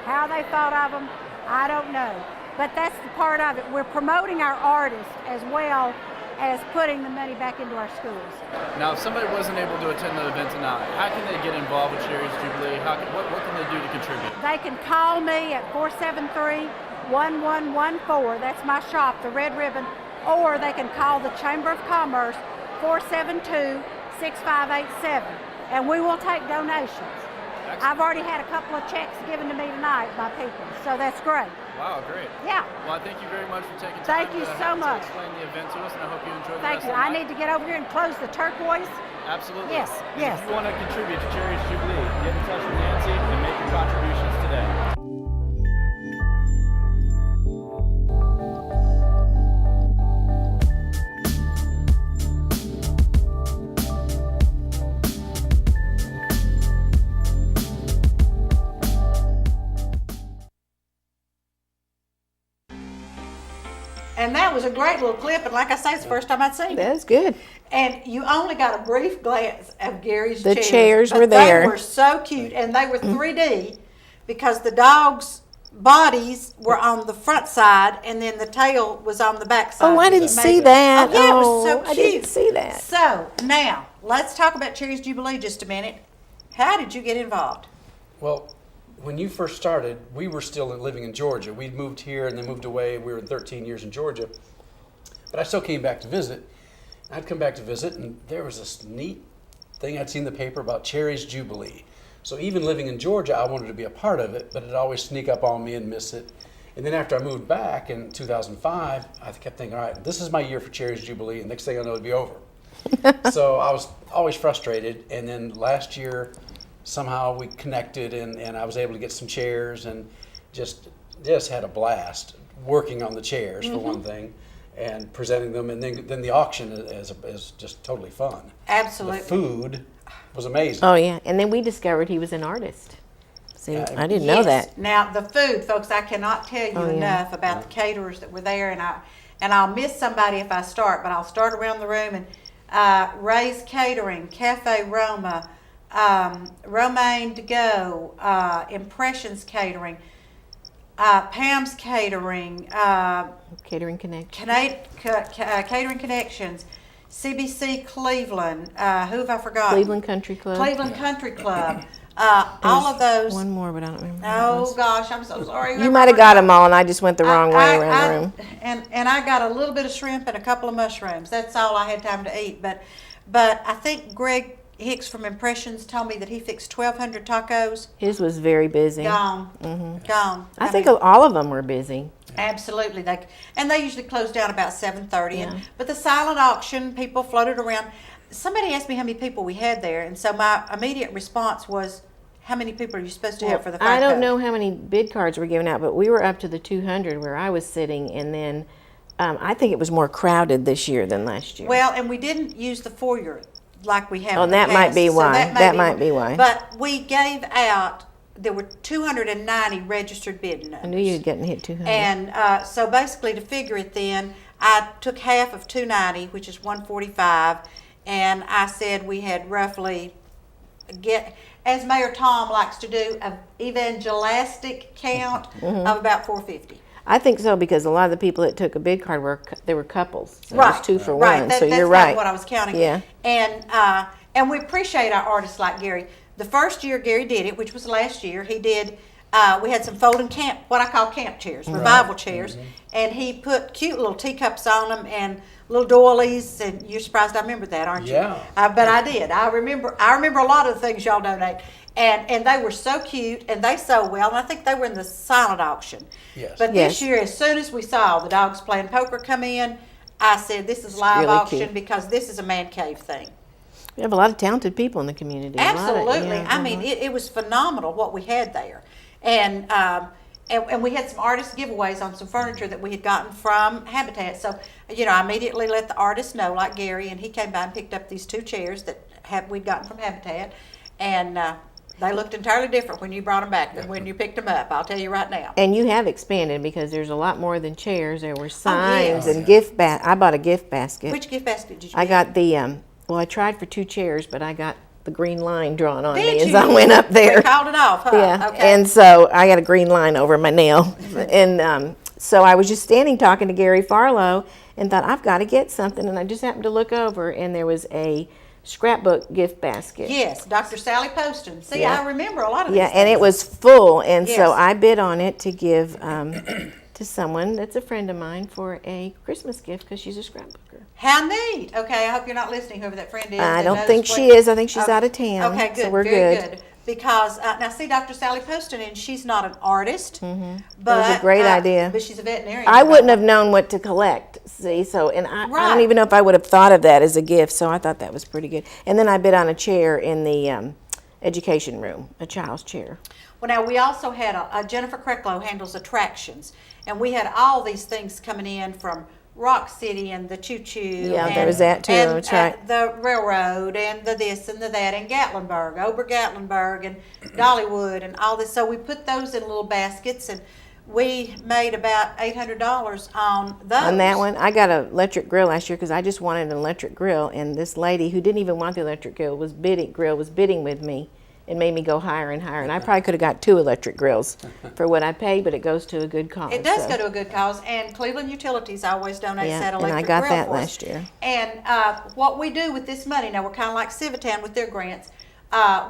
how they thought of them, I don't know. But that's the part of it. We're promoting our artists as well as putting the money back into our schools. Now, if somebody wasn't able to attend the event tonight, how can they get involved with Cherries Jubilee? What can they do to contribute? They can call me at 473-1114. That's my shop, the Red Ribbon. Or they can call the Chamber of Commerce, 472-6587. And we will take donations. Excellent. I've already had a couple of checks given to me tonight by people, so that's great. Wow, great. Yeah. Well, I thank you very much for taking time Thank you so much. to explain the event to us, and I hope you enjoy the Thank rest you. of the I night. need to get over here and close the turquoise. Absolutely. Yes, And yes. If you want to contribute to Cherries Jubilee, get in touch with Nancy and make your contributions today. And that was a great little clip, and like I say, it's the first time I'd seen it. That's good. And you only got a brief glance of Gary's The chairs. chairs but were there. They were so cute, and they were 3D because the dogs' bodies were on the front side, and then the tail was on the back side. Oh, I didn't see that. Oh, yeah, it was so Oh, cute. I didn't see that. So now let's talk about Cherries Jubilee just a minute. How did you get involved? Well, when you first started, we were still living in Georgia. We'd moved here and then moved away. We were 13 years in Georgia. But I still came back to visit. I'd come back to visit, and there was this neat thing I'd seen in the paper about Cherries Jubilee. So even living in Georgia, I wanted to be a part of it, but it'd always sneak up on me and miss it. And then after I moved back in 2005, I kept thinking, all right, this is my year for Cherries Jubilee, and next thing I know, it'd be over. So I was always frustrated. And then last year, somehow we connected, and I was able to get some chairs, and just had a blast working on the chairs, for one thing, and presenting them, and then the auction is just totally fun. Absolutely. The food was amazing. Oh, yeah. And then we discovered he was an artist. See, Yeah, I didn't know that. Now the food, folks, I cannot tell you enough about the caterers that were there, and I'll miss somebody if I start, but I'll start around the room. And Ray's Catering, Cafe Roma, Romaine to Go, Impressions Catering, Pam's Catering, Catering Connection. Catering Connections, CBC Cleveland, who have I forgotten? Cleveland Country Club. Cleveland Country Club. All of those. One more, but I don't remember. Oh gosh, I'm so sorry. You might have got them all, and I just went the wrong way around the room. And I got a little bit of shrimp and a couple of mushrooms. That's all I had time to eat. But I think Greg Hicks from Impressions told me that he fixed 1,200 tacos. His was very busy. Gone. Gone. I think all of them were busy. Absolutely. They usually close down about 7:30. But the silent auction, people floated around. Somebody asked me how many people we had there, and so my immediate response was, how many people are you supposed to have for the I don't FICO? know how many bid cards were given out, but we were up to the 200 where I was sitting, and then I think it was more crowded this year than last year. Well, and we didn't use the foyer like we have Oh, in the that might past, be so why. That might be why. But we gave out, there were 290 registered bid numbers. I knew you were getting hit 200. And so basically to figure it then, I took half of 290, which is 145, and I said we had roughly, as Mayor Tom likes to do, an evangelistic count of about 450. I think so, because a lot of the people that took a bid card were couples. So Right. It was 2 for Right. one. That- So that's you're kind of right. what I was counting. Yeah. And we appreciate our artists like Gary. The first year Gary did it, which was last year, he did. We had some folding camp, what I call camp chairs, revival chairs, and he put cute little teacups on them and little doilies. And you're surprised I remember that, aren't you? Yeah. But I did. I remember a lot of the things y'all donate. And they were so cute, and they sold well, and I think they were in the silent auction. Yes. But this year, as soon as we saw the dogs playing poker come in, I said, this is live really auction cute. because this is a man cave thing. We have a lot of talented people in the community. Absolutely. I mean, it was phenomenal what we had there. And we had some artist giveaways on some furniture that we had gotten from Habitat. So I immediately let the artist know, like Gary, and he came by and picked up these 2 chairs that we'd gotten from Habitat, and they looked entirely different when you brought them back than when you picked them up. I'll tell you right now. And you have expanded because there's a lot more than chairs. There were signs yes. and gift I bought a gift basket. Which gift basket did you I get? got the, well, I tried for 2 chairs, but I got the green line drawn on Did me as you? I went up there. We called it off, huh? Yeah, Okay. and so I got a green line over my nail. And so I was just standing talking to Gary Farlow and thought, I've got to get something. And I just happened to look over, and there was a scrapbook gift basket. Yes, Dr. Sally Poston. See, Yeah. I remember a lot of Yeah, these and things. it was full, and Yes. so I bid on it to give to someone that's a friend of mine for a Christmas gift because she's a scrapbooker. How neat. Okay, I hope you're not listening, whoever that friend is. I that don't knows think what- she is. I think she's out of town. Okay, good. So we're very good. Because, now see, Dr. Sally Poston, and she's not an artist. That But, was a great idea. But she's a veterinarian. I wouldn't have known what to collect, see, so, and I Right. don't even know if I would have thought of that as a gift, so I thought that was pretty good. And then I bid on a chair in the education room, a child's chair. Well, now, we also had Jennifer Krecklow handles attractions, and we had all these things coming in from Rock City and the Choo Choo. Yeah, and, there was that too, and, that's right. the railroad and the this and the that, and Gatlinburg, Ober-Gatlinburg, and Dollywood, and all this. So we put those in little baskets, and we made about $800 on those. On that one, I got an electric grill last year because I just wanted an electric grill, and this lady who didn't even want the electric grill was bidding with me and made me go higher and higher. And I probably could have got 2 electric grills for what I paid, but it goes to a good cause. It does so. go to a good cause, and Cleveland Utilities always donates Yeah, that and I electric got grill that for us. last year. And what we do with this money, now we're kind of like Civitan with their grants.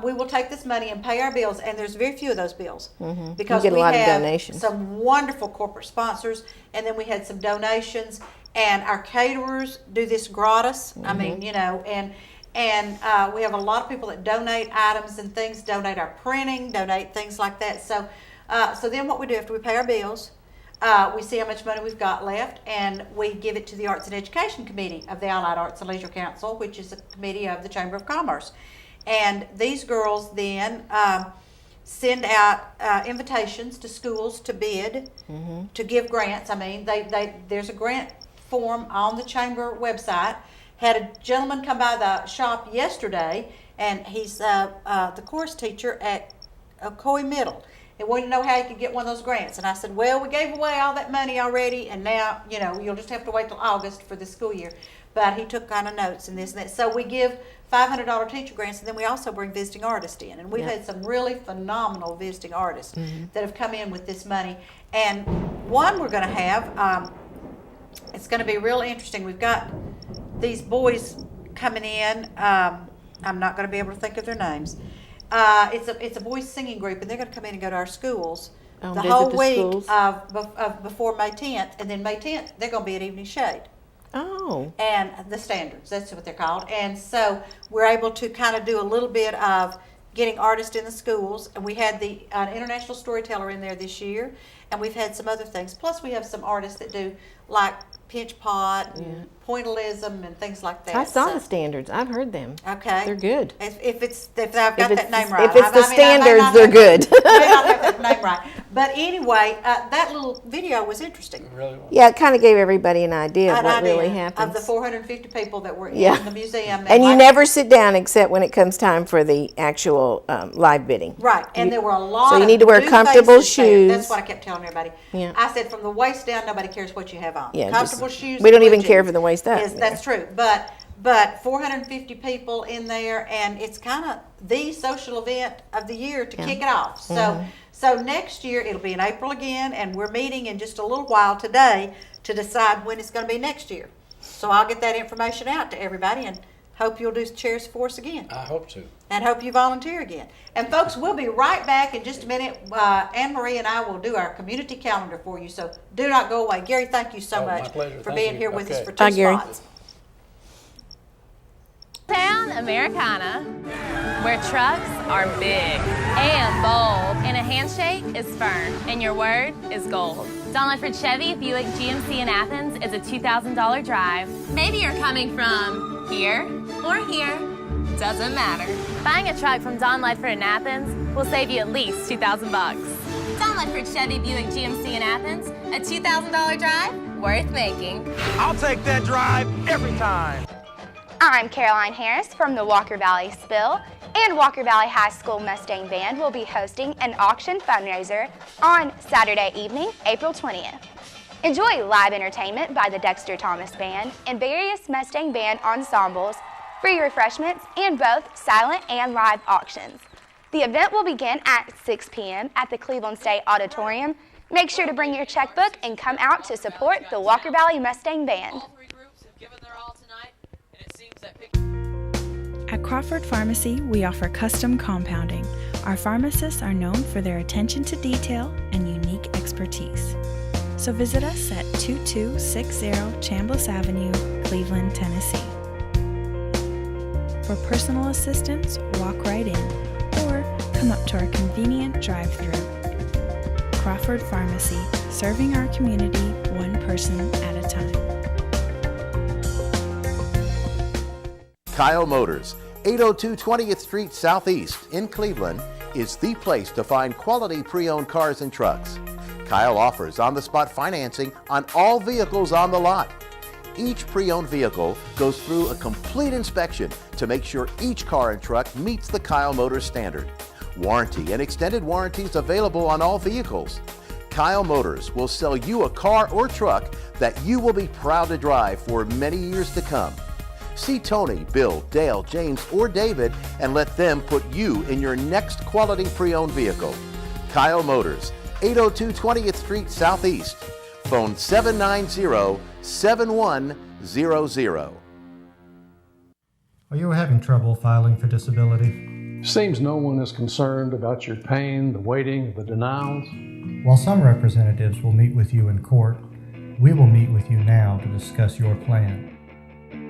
We will take this money and pay our bills, and there's very few of those bills because You get a we lot of have donations. some wonderful corporate sponsors, and then we had some donations, and our caterers do this gratis. I mean, and we have a lot of people that donate items and things, donate our printing, donate things like that. So, so then what we do after we pay our bills, we see how much money we've got left, and we give it to the Arts and Education Committee of the Allied Arts and Leisure Council, which is a committee of the Chamber of Commerce. And these girls then send out invitations to schools to bid, to give grants. I mean, there's a grant form on the Chamber website. Had a gentleman come by the shop yesterday, and he's the chorus teacher at Coy Middle. He wanted to know how he could get one of those grants. And I said, well, we gave away all that money already, and now, you'll just have to wait till August for the school year. But he took kind of notes and this and that. So we give $500 teacher grants, and then we also bring visiting artists in. And we've had some really phenomenal visiting artists that have come in with this money. And one we're going to have, it's going to be real interesting. We've got these boys coming in. I'm not going to be able to think of their names. It's a boys singing group, and they're going to come in and go to our schools the visit whole the week schools? of before May 10th, and then May 10th they're going to be at Evening Shade. Oh. And the standards, that's what they're called. And so we're able to kind of do a little bit of getting artists in the schools, and we had the international storyteller in there this year, and we've had some other things. Plus we have some artists that do like pinch pot and pointillism and things like that. I saw So- the standards. I've heard them. Okay. They're good. If I've got that name right. If it's the I may standards, not they're have- good. I may not have that name right. But anyway, that little video was interesting. Really? Yeah, it kind of gave everybody an idea of An what idea really of happens. the 450 people that were Yeah. in the museum. And you like- never sit down except when it comes time for the actual live bidding. Right, and there were a lot So you of need to wear new comfortable faces there. shoes. That's what I kept telling everybody. Yeah. I said from the waist down, nobody cares what you have on. Yeah, Comfortable just- shoes. we don't and even blue care jeans for the waist up. That's true, but 450 people in there, and it's kind of the social event of the year to kick it off. So, so next year it'll be in April again, and we're meeting in just a little while today to decide when it's going to be next year. So I'll get that information out to everybody, and hope you'll do chairs for us again. I hope to. And hope you volunteer again. And folks, we'll be right back in just a minute. Anne Marie and I will do our community calendar for you, so do not go away. Gary, thank you so Oh, my much pleasure. for Thank being you. here with us Okay. for 2 Bye, Gary. spots. Town Americana, where trucks are big and bold, and a handshake is firm, and your word is gold. Don Ledford Chevy Buick GMC in Athens is a $2,000 drive. Maybe you're coming from here or here, doesn't matter. Buying a truck from Don Ledford in Athens will save you at least $2,000. Don Ledford Chevy Buick GMC in Athens, a $2,000 drive worth making. I'll take that drive every time. I'm Caroline Harris from the Walker Valley Spill, and Walker Valley High School Mustang Band will be hosting an auction fundraiser on Saturday evening, April 20th. Enjoy live entertainment by the Dexter Thomas Band and various Mustang Band ensembles, free refreshments, and both silent and live auctions. The event will begin at 6 p.m. at the Cleveland State Auditorium. Make sure to bring your checkbook and come out to support the Walker Valley Mustang Band. At Crawford Pharmacy, we offer custom compounding. Our pharmacists are known for their attention to detail and unique expertise. So visit us at 2260 Chambliss Avenue, Cleveland, Tennessee. For personal assistance, walk right in or come up to our convenient drive-thru. Crawford Pharmacy, serving our community one person at a time. Kyle Motors, 802 20th Street Southeast in Cleveland, is the place to find quality pre-owned cars and trucks. Kyle offers on-the-spot financing on all vehicles on the lot. Each pre-owned vehicle goes through a complete inspection to make sure each car and truck meets the Kyle Motors standard. Warranty and extended warranties available on all vehicles. Kyle Motors will sell you a car or truck that you will be proud to drive for many years to come. See Tony, Bill, Dale, James, or David and let them put you in your next quality pre-owned vehicle. Kyle Motors, 802 20th Street Southeast. Phone 790-7100. Are you having trouble filing for disability? Seems no one is concerned about your pain, the waiting, the denials. While some representatives will meet with you in court, we will meet with you now to discuss your plan.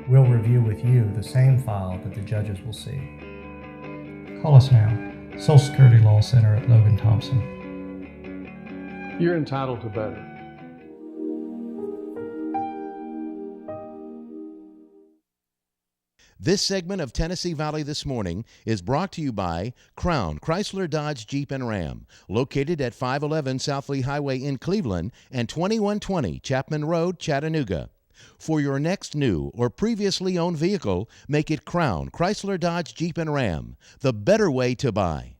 We'll review with you the same file that the judges will see. Call us now. Social Security Law Center at Logan Thompson. You're entitled to better. This segment of Tennessee Valley This Morning is brought to you by Crown Chrysler Dodge Jeep and Ram, located at 511 South Lee Highway in Cleveland and 2120 Chapman Road, Chattanooga. For your next new or previously owned vehicle, make it Crown Chrysler Dodge Jeep and Ram, the better way to buy.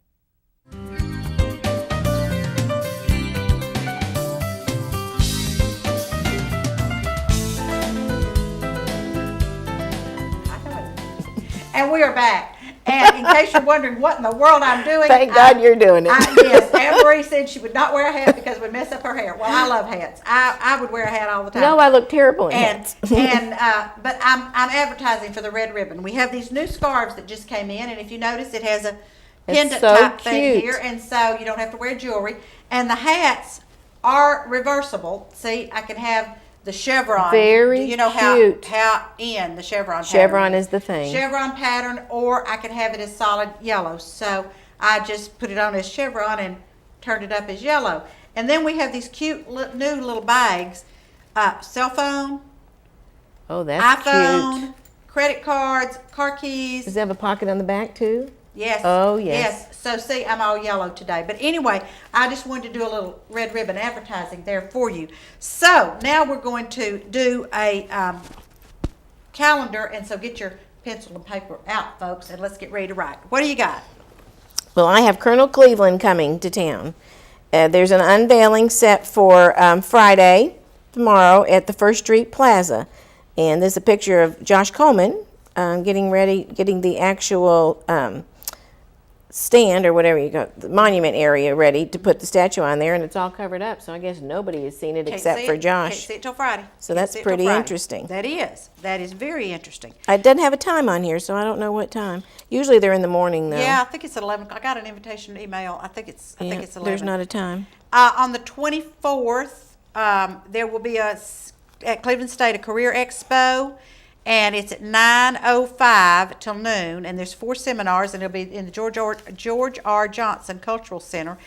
And we are back. And in case you're wondering what in the world I'm doing, Thank God you're doing it. Yes, Anne Marie said she would not wear a hat because it would mess up her hair. Well, I love hats. I would wear a hat all the time. No, I look terrible in hats. But I'm advertising for the Red Ribbon. We have these new scarves that just came in, and if you notice, it has a pendant so type thing cute. here, and so you don't have to wear jewelry. And the hats are reversible. See, I can have the chevron. Very Do you know cute. how in the chevron pattern Chevron is the thing. Chevron pattern, or I can have it as solid yellow. So I just put it on as chevron and turned it up as yellow. And then we have these cute new little bags. Cell phone, Oh, that's iPhone, cute. credit cards, car keys. Does it have a pocket on the back too? Yes. Oh, yes. So see, I'm all yellow today. But anyway, I just wanted to do a little Red Ribbon advertising there for you. So now we're going to do a calendar, and so get your pencil and paper out, folks, and let's get ready to write. What do you got? Well, I have Colonel Cleveland coming to town. There's an unveiling set for Friday, tomorrow, at the First Street Plaza. And there's a picture of Josh Coleman getting the actual stand, or whatever you call the monument area, ready to put the statue on there, and it's all covered up, so I guess nobody has seen it except for Josh. Can't see it till Friday. So that's pretty interesting. That is very interesting. It doesn't have a time on here, so I don't know what time. Usually they're in the morning, though. Yeah, I think it's at 11. I got an invitation email. I think it's 11. There's not a time. On the 24th, there will be at Cleveland State a career expo, and it's at 9:05 till noon, and there's 4 seminars, and it'll be in the George R. Johnson Cultural Center.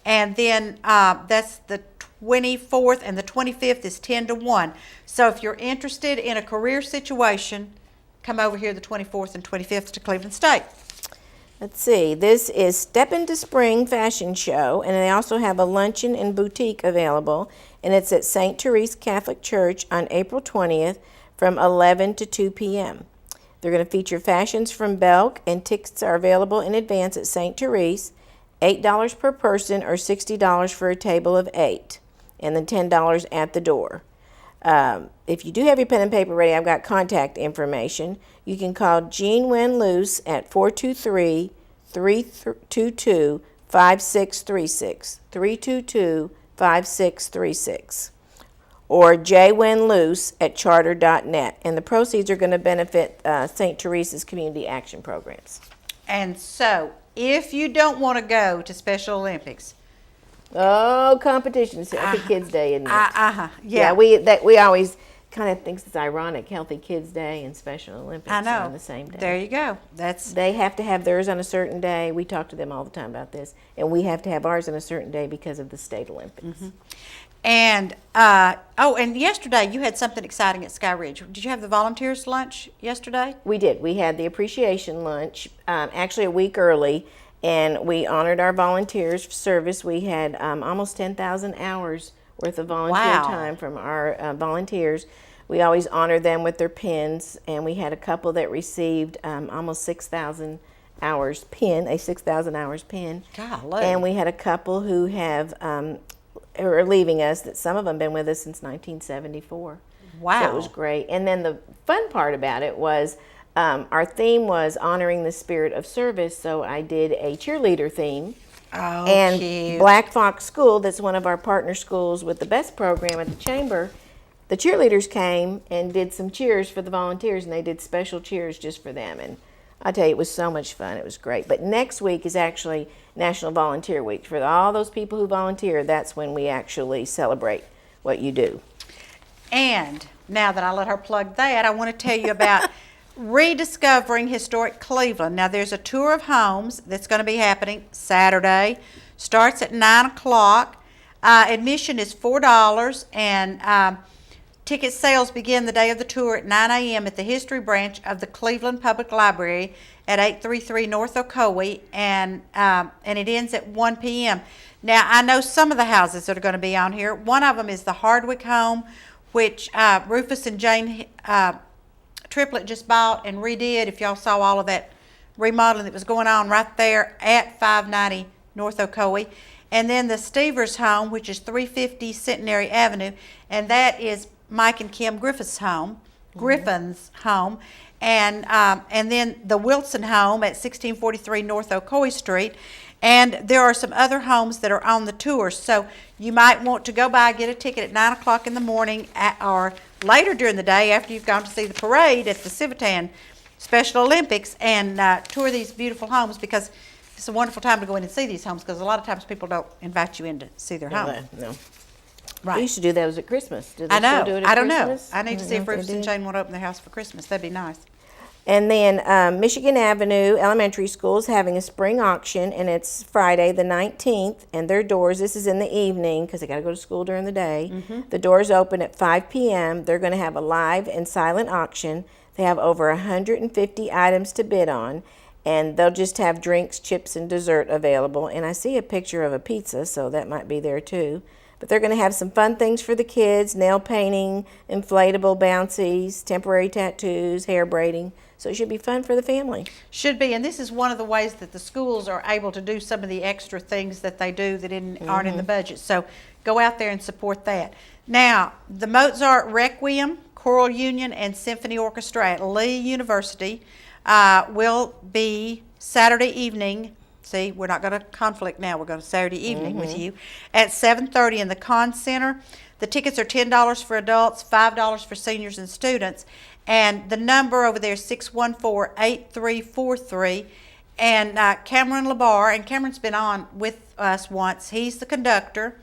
And then that's the 24th, and the 25th is 10 to 1. So if you're interested in a career situation, come over here the 24th and 25th to Cleveland State. Let's see, this is Step Into Spring Fashion Show, and they also have a luncheon and boutique available, and it's at St. Therese Catholic Church on April 20th from 11 to 2 p.m. They're going to feature fashions from Belk, and tickets are available in advance at St. Therese, $8 per person or $60 for a table of 8, and then $10 at the door. If you do have your pen and paper ready, I've got contact information. You can call Jean Wen Luce at 423-322-5636, 322-5636, or jwinluce at charter.net. And the proceeds are going to benefit St. Teresa's Community Action Programs. And so, if you don't want to go to Special Olympics, oh, competitions, Healthy Kids Day, isn't it? Yeah. We always kind of think it's ironic, Healthy Kids Day and Special Olympics I know. are on the same day. There you go. They have to have theirs on a certain day. We talk to them all the time about this, and we have to have ours on a certain day because of the state Olympics. Mm-hmm. And and yesterday you had something exciting at Sky Ridge. Did you have the volunteers lunch yesterday? We did. We had the appreciation lunch, actually a week early, and we honored our volunteers for service. We had almost 10,000 hours worth of volunteer time from our volunteers. We always honor them with their pins, and we had a couple that received almost 6,000 hours pin, a 6,000 hours pin. Golly. And we had a couple who have are leaving us, that some of them been with us since 1974. Wow. So it was great. And then the fun part about it was our theme was honoring the spirit of service, so I did a cheerleader theme. Oh, and cute. Black Fox School, that's one of our partner schools with the best program at the Chamber, the cheerleaders came and did some cheers for the volunteers, and they did special cheers just for them. And I tell you, it was so much fun. It was great. But next week is actually National Volunteer Week. For all those people who volunteer, that's when we actually celebrate what you do. And now that I let her plug that, I want to tell you about Rediscovering Historic Cleveland. Now, there's a tour of homes that's going to be happening Saturday. Starts at 9 o'clock. Admission is $4, and ticket sales begin the day of the tour at 9 a.m. at the History Branch of the Cleveland Public Library at 833 North Ocoee, and it ends at 1 p.m. Now, I know some of the houses that are going to be on here. One of them is the Hardwick home, which Rufus and Jane Triplett just bought and redid. If y'all saw all of that remodeling that was going on right there at 590 North Ocoee. And then the Stevers home, which is 350 Centenary Avenue, and that is Mike and Kim Griffin's home. And then the Wilson home at 1643 North Ocoee Street. And there are some other homes that are on the tour, so you might want to go by, get a ticket at 9 o'clock in the morning or later during the day after you've gone to see the parade at the Civitan Special Olympics, and tour these beautiful homes, because it's a wonderful time to go in and see these homes, because a lot of times people don't invite you in to see their home. No. Right. We used to do those at Christmas. Do they I know. still do it at I don't know. Christmas? I need to see if know they Rufus and do. Jane want to open their house for Christmas. That'd be nice. And then Michigan Avenue Elementary School is having a spring auction, and it's Friday the 19th, and their doors, this is in the evening because they got to go to school during the day. Mm-hmm. The doors open at 5 p.m. They're going to have a live and silent auction. They have over 150 items to bid on, and they'll just have drinks, chips, and dessert available. And I see a picture of a pizza, so that might be there too. But they're going to have some fun things for the kids: nail painting, inflatable bouncies, temporary tattoos, hair braiding. So it should be fun for the family. Should be, and this is one of the ways that the schools are able to do some of the extra things that they do that aren't in the budget. So go out there and support that. Now, the Mozart Requiem, Choral Union, and Symphony Orchestra at Lee University will be Saturday evening. See, we're not going to conflict now. We're going to Saturday evening with you at 7:30 in the Conn Center. The tickets are $10 for adults, $5 for seniors and students. And the number over there is 614-8343. And Cameron LaBar, and Cameron's been on with us once. He's the conductor.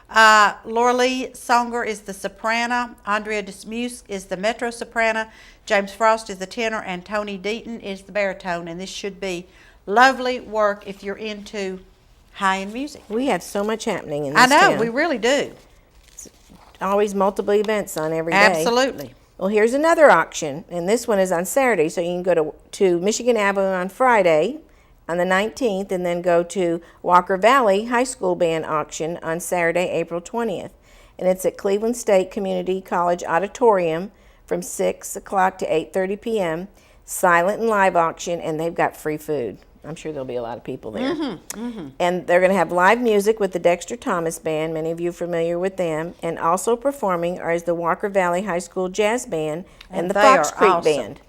Laura Lee Songer is the soprano. Andrea Dismuse is the mezzo soprano. James Frost is the tenor, and Tony Deaton is the baritone. And this should be lovely work if you're into high-end music. We have so much happening in this I know, town. we really do. Always multiple events on every day. Absolutely. Well, here's another auction, and this one is on Saturday, so you can go to Michigan Avenue on Friday on the 19th, and then go to Walker Valley High School Band Auction on Saturday, April 20th. And it's at Cleveland State Community College Auditorium from 6 o'clock to 8:30 p.m. Silent and live auction, and they've got free food. I'm sure there'll be a lot of people there. And they're going to have live music with the Dexter Thomas Band. Many of you are familiar with them. And also performing is the Walker Valley High School Jazz Band and the they Fox are Creek awesome. Band.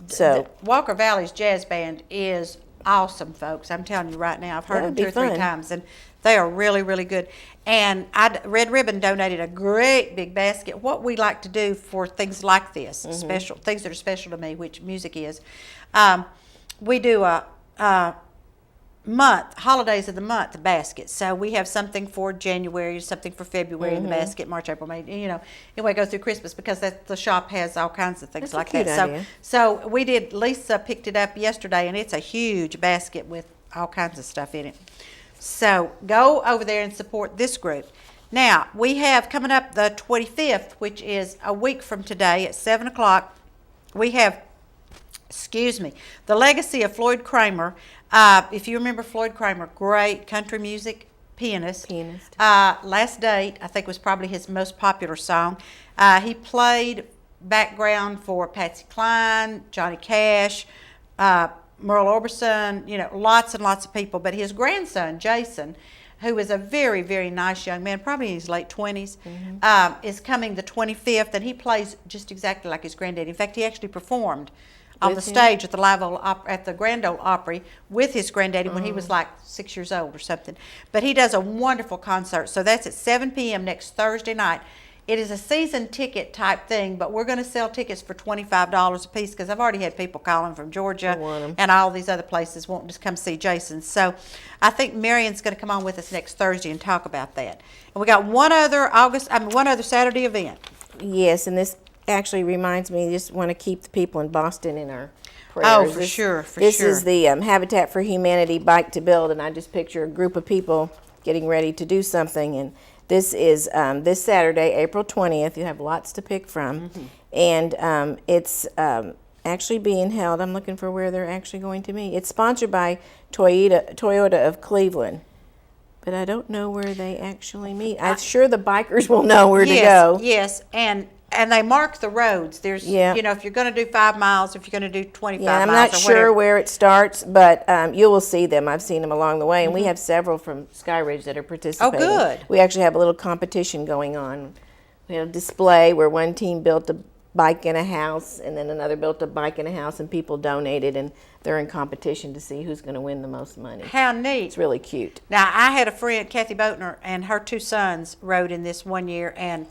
So Walker Valley's Jazz Band is awesome, folks. I'm telling you right now. I've heard them That'd 2 or be 3 fun. times, and they are really, really good. And Red Ribbon donated a great big basket. What we like to do for things like this, special things that are special to me, which music is, we do a holidays of the month basket. So we have something for January, something for February in the basket, March, April, May, anyway, go through Christmas, because the shop has all kinds of things That's a like cute that. idea. So we did, Lisa picked it up yesterday, and it's a huge basket with all kinds of stuff in it. So go over there and support this group. Now, we have coming up the 25th, which is a week from today at 7 o'clock, we have, the legacy of Floyd Kramer. If you remember Floyd Kramer, great country music pianist. Last Date, I think, was probably his most popular song. He played background for Patsy Cline, Johnny Cash, Merle Orbison, lots and lots of people. But his grandson, Jason, who is a very, very nice young man, probably in his late 20s, is coming the 25th, and he plays just exactly like his granddad. In fact, he actually performed on the stage at the Grand Ole Opry with his granddaddy when he was like 6 years old or something. But he does a wonderful concert. So that's at 7 p.m. next Thursday night. It is a season ticket type thing, but we're going to sell tickets for $25 a piece, because I've already had people calling from Georgia and all these other places wanting to come see Jason. So I think Marion's going to come on with us next Thursday and talk about that. And we got one other Saturday event. yes, and this actually reminds me, just want to keep the people in Boston in our prayers. Oh, for sure. This is the Habitat for Humanity Bike to Build, and I just picture a group of people getting ready to do something. And this is this Saturday, April 20th. You have lots to pick from. And it's actually being held, I'm looking for where they're actually going to meet. It's sponsored by Toyota of Cleveland. But I don't know where they actually meet. I'm sure the bikers will know where to go. Yes, and they mark the roads. There's, if you're going to do 5 miles, if you're going to do 25 miles, I'm not or sure whatever. where it starts, but you will see them. I've seen them along the way, and we have several from Skyridge that are participating. Oh, good. We actually have a little competition going on. We had a display where one team built a bike in a house, and then another built a bike in a house, and people donated, and they're in competition to see who's going to win the most money. How neat. It's really cute. Now, I had a friend, Kathy Boatner, and her 2 sons rode in this one year, and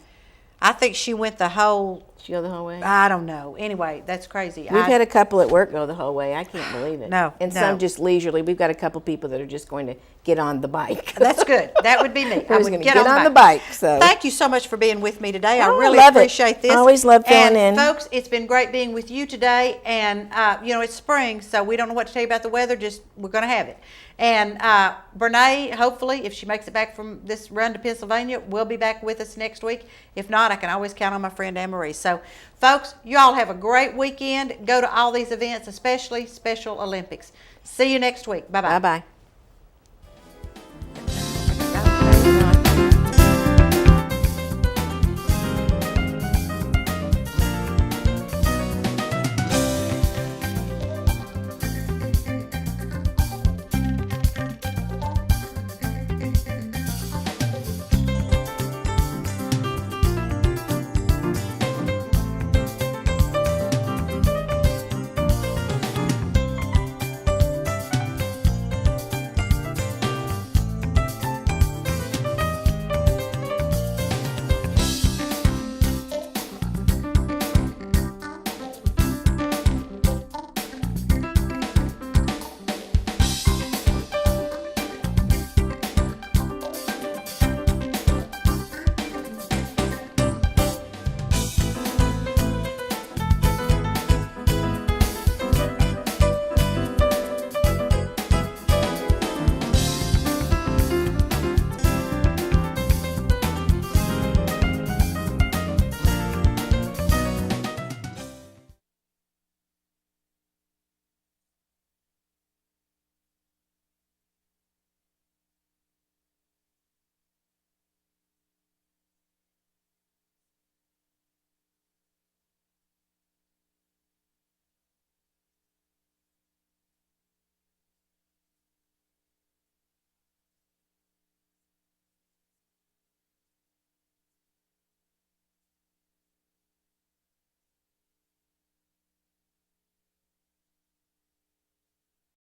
I think she went the whole... Did she go the whole way? I don't know. Anyway, that's crazy. We've had a couple at work go the whole way. I can't believe it. No, And no. some just leisurely. We've got a couple people that are just going to get on the bike. That's good. That would be me. I Who's would gonna get get on the bike. So Thank you so much for being with me today. I Oh, I really love it. appreciate this. I always love filling and in. Folks, it's been great being with you today. And, it's spring, so we don't know what to tell you about the weather. Just, we're going to have it. And Brene, hopefully, if she makes it back from this run to Pennsylvania, will be back with us next week. If not, I can always count on my friend Anne-Marie. So, folks, you all have a great weekend. Go to all these events, especially Special Olympics. See you next week. Bye-bye. Bye-bye.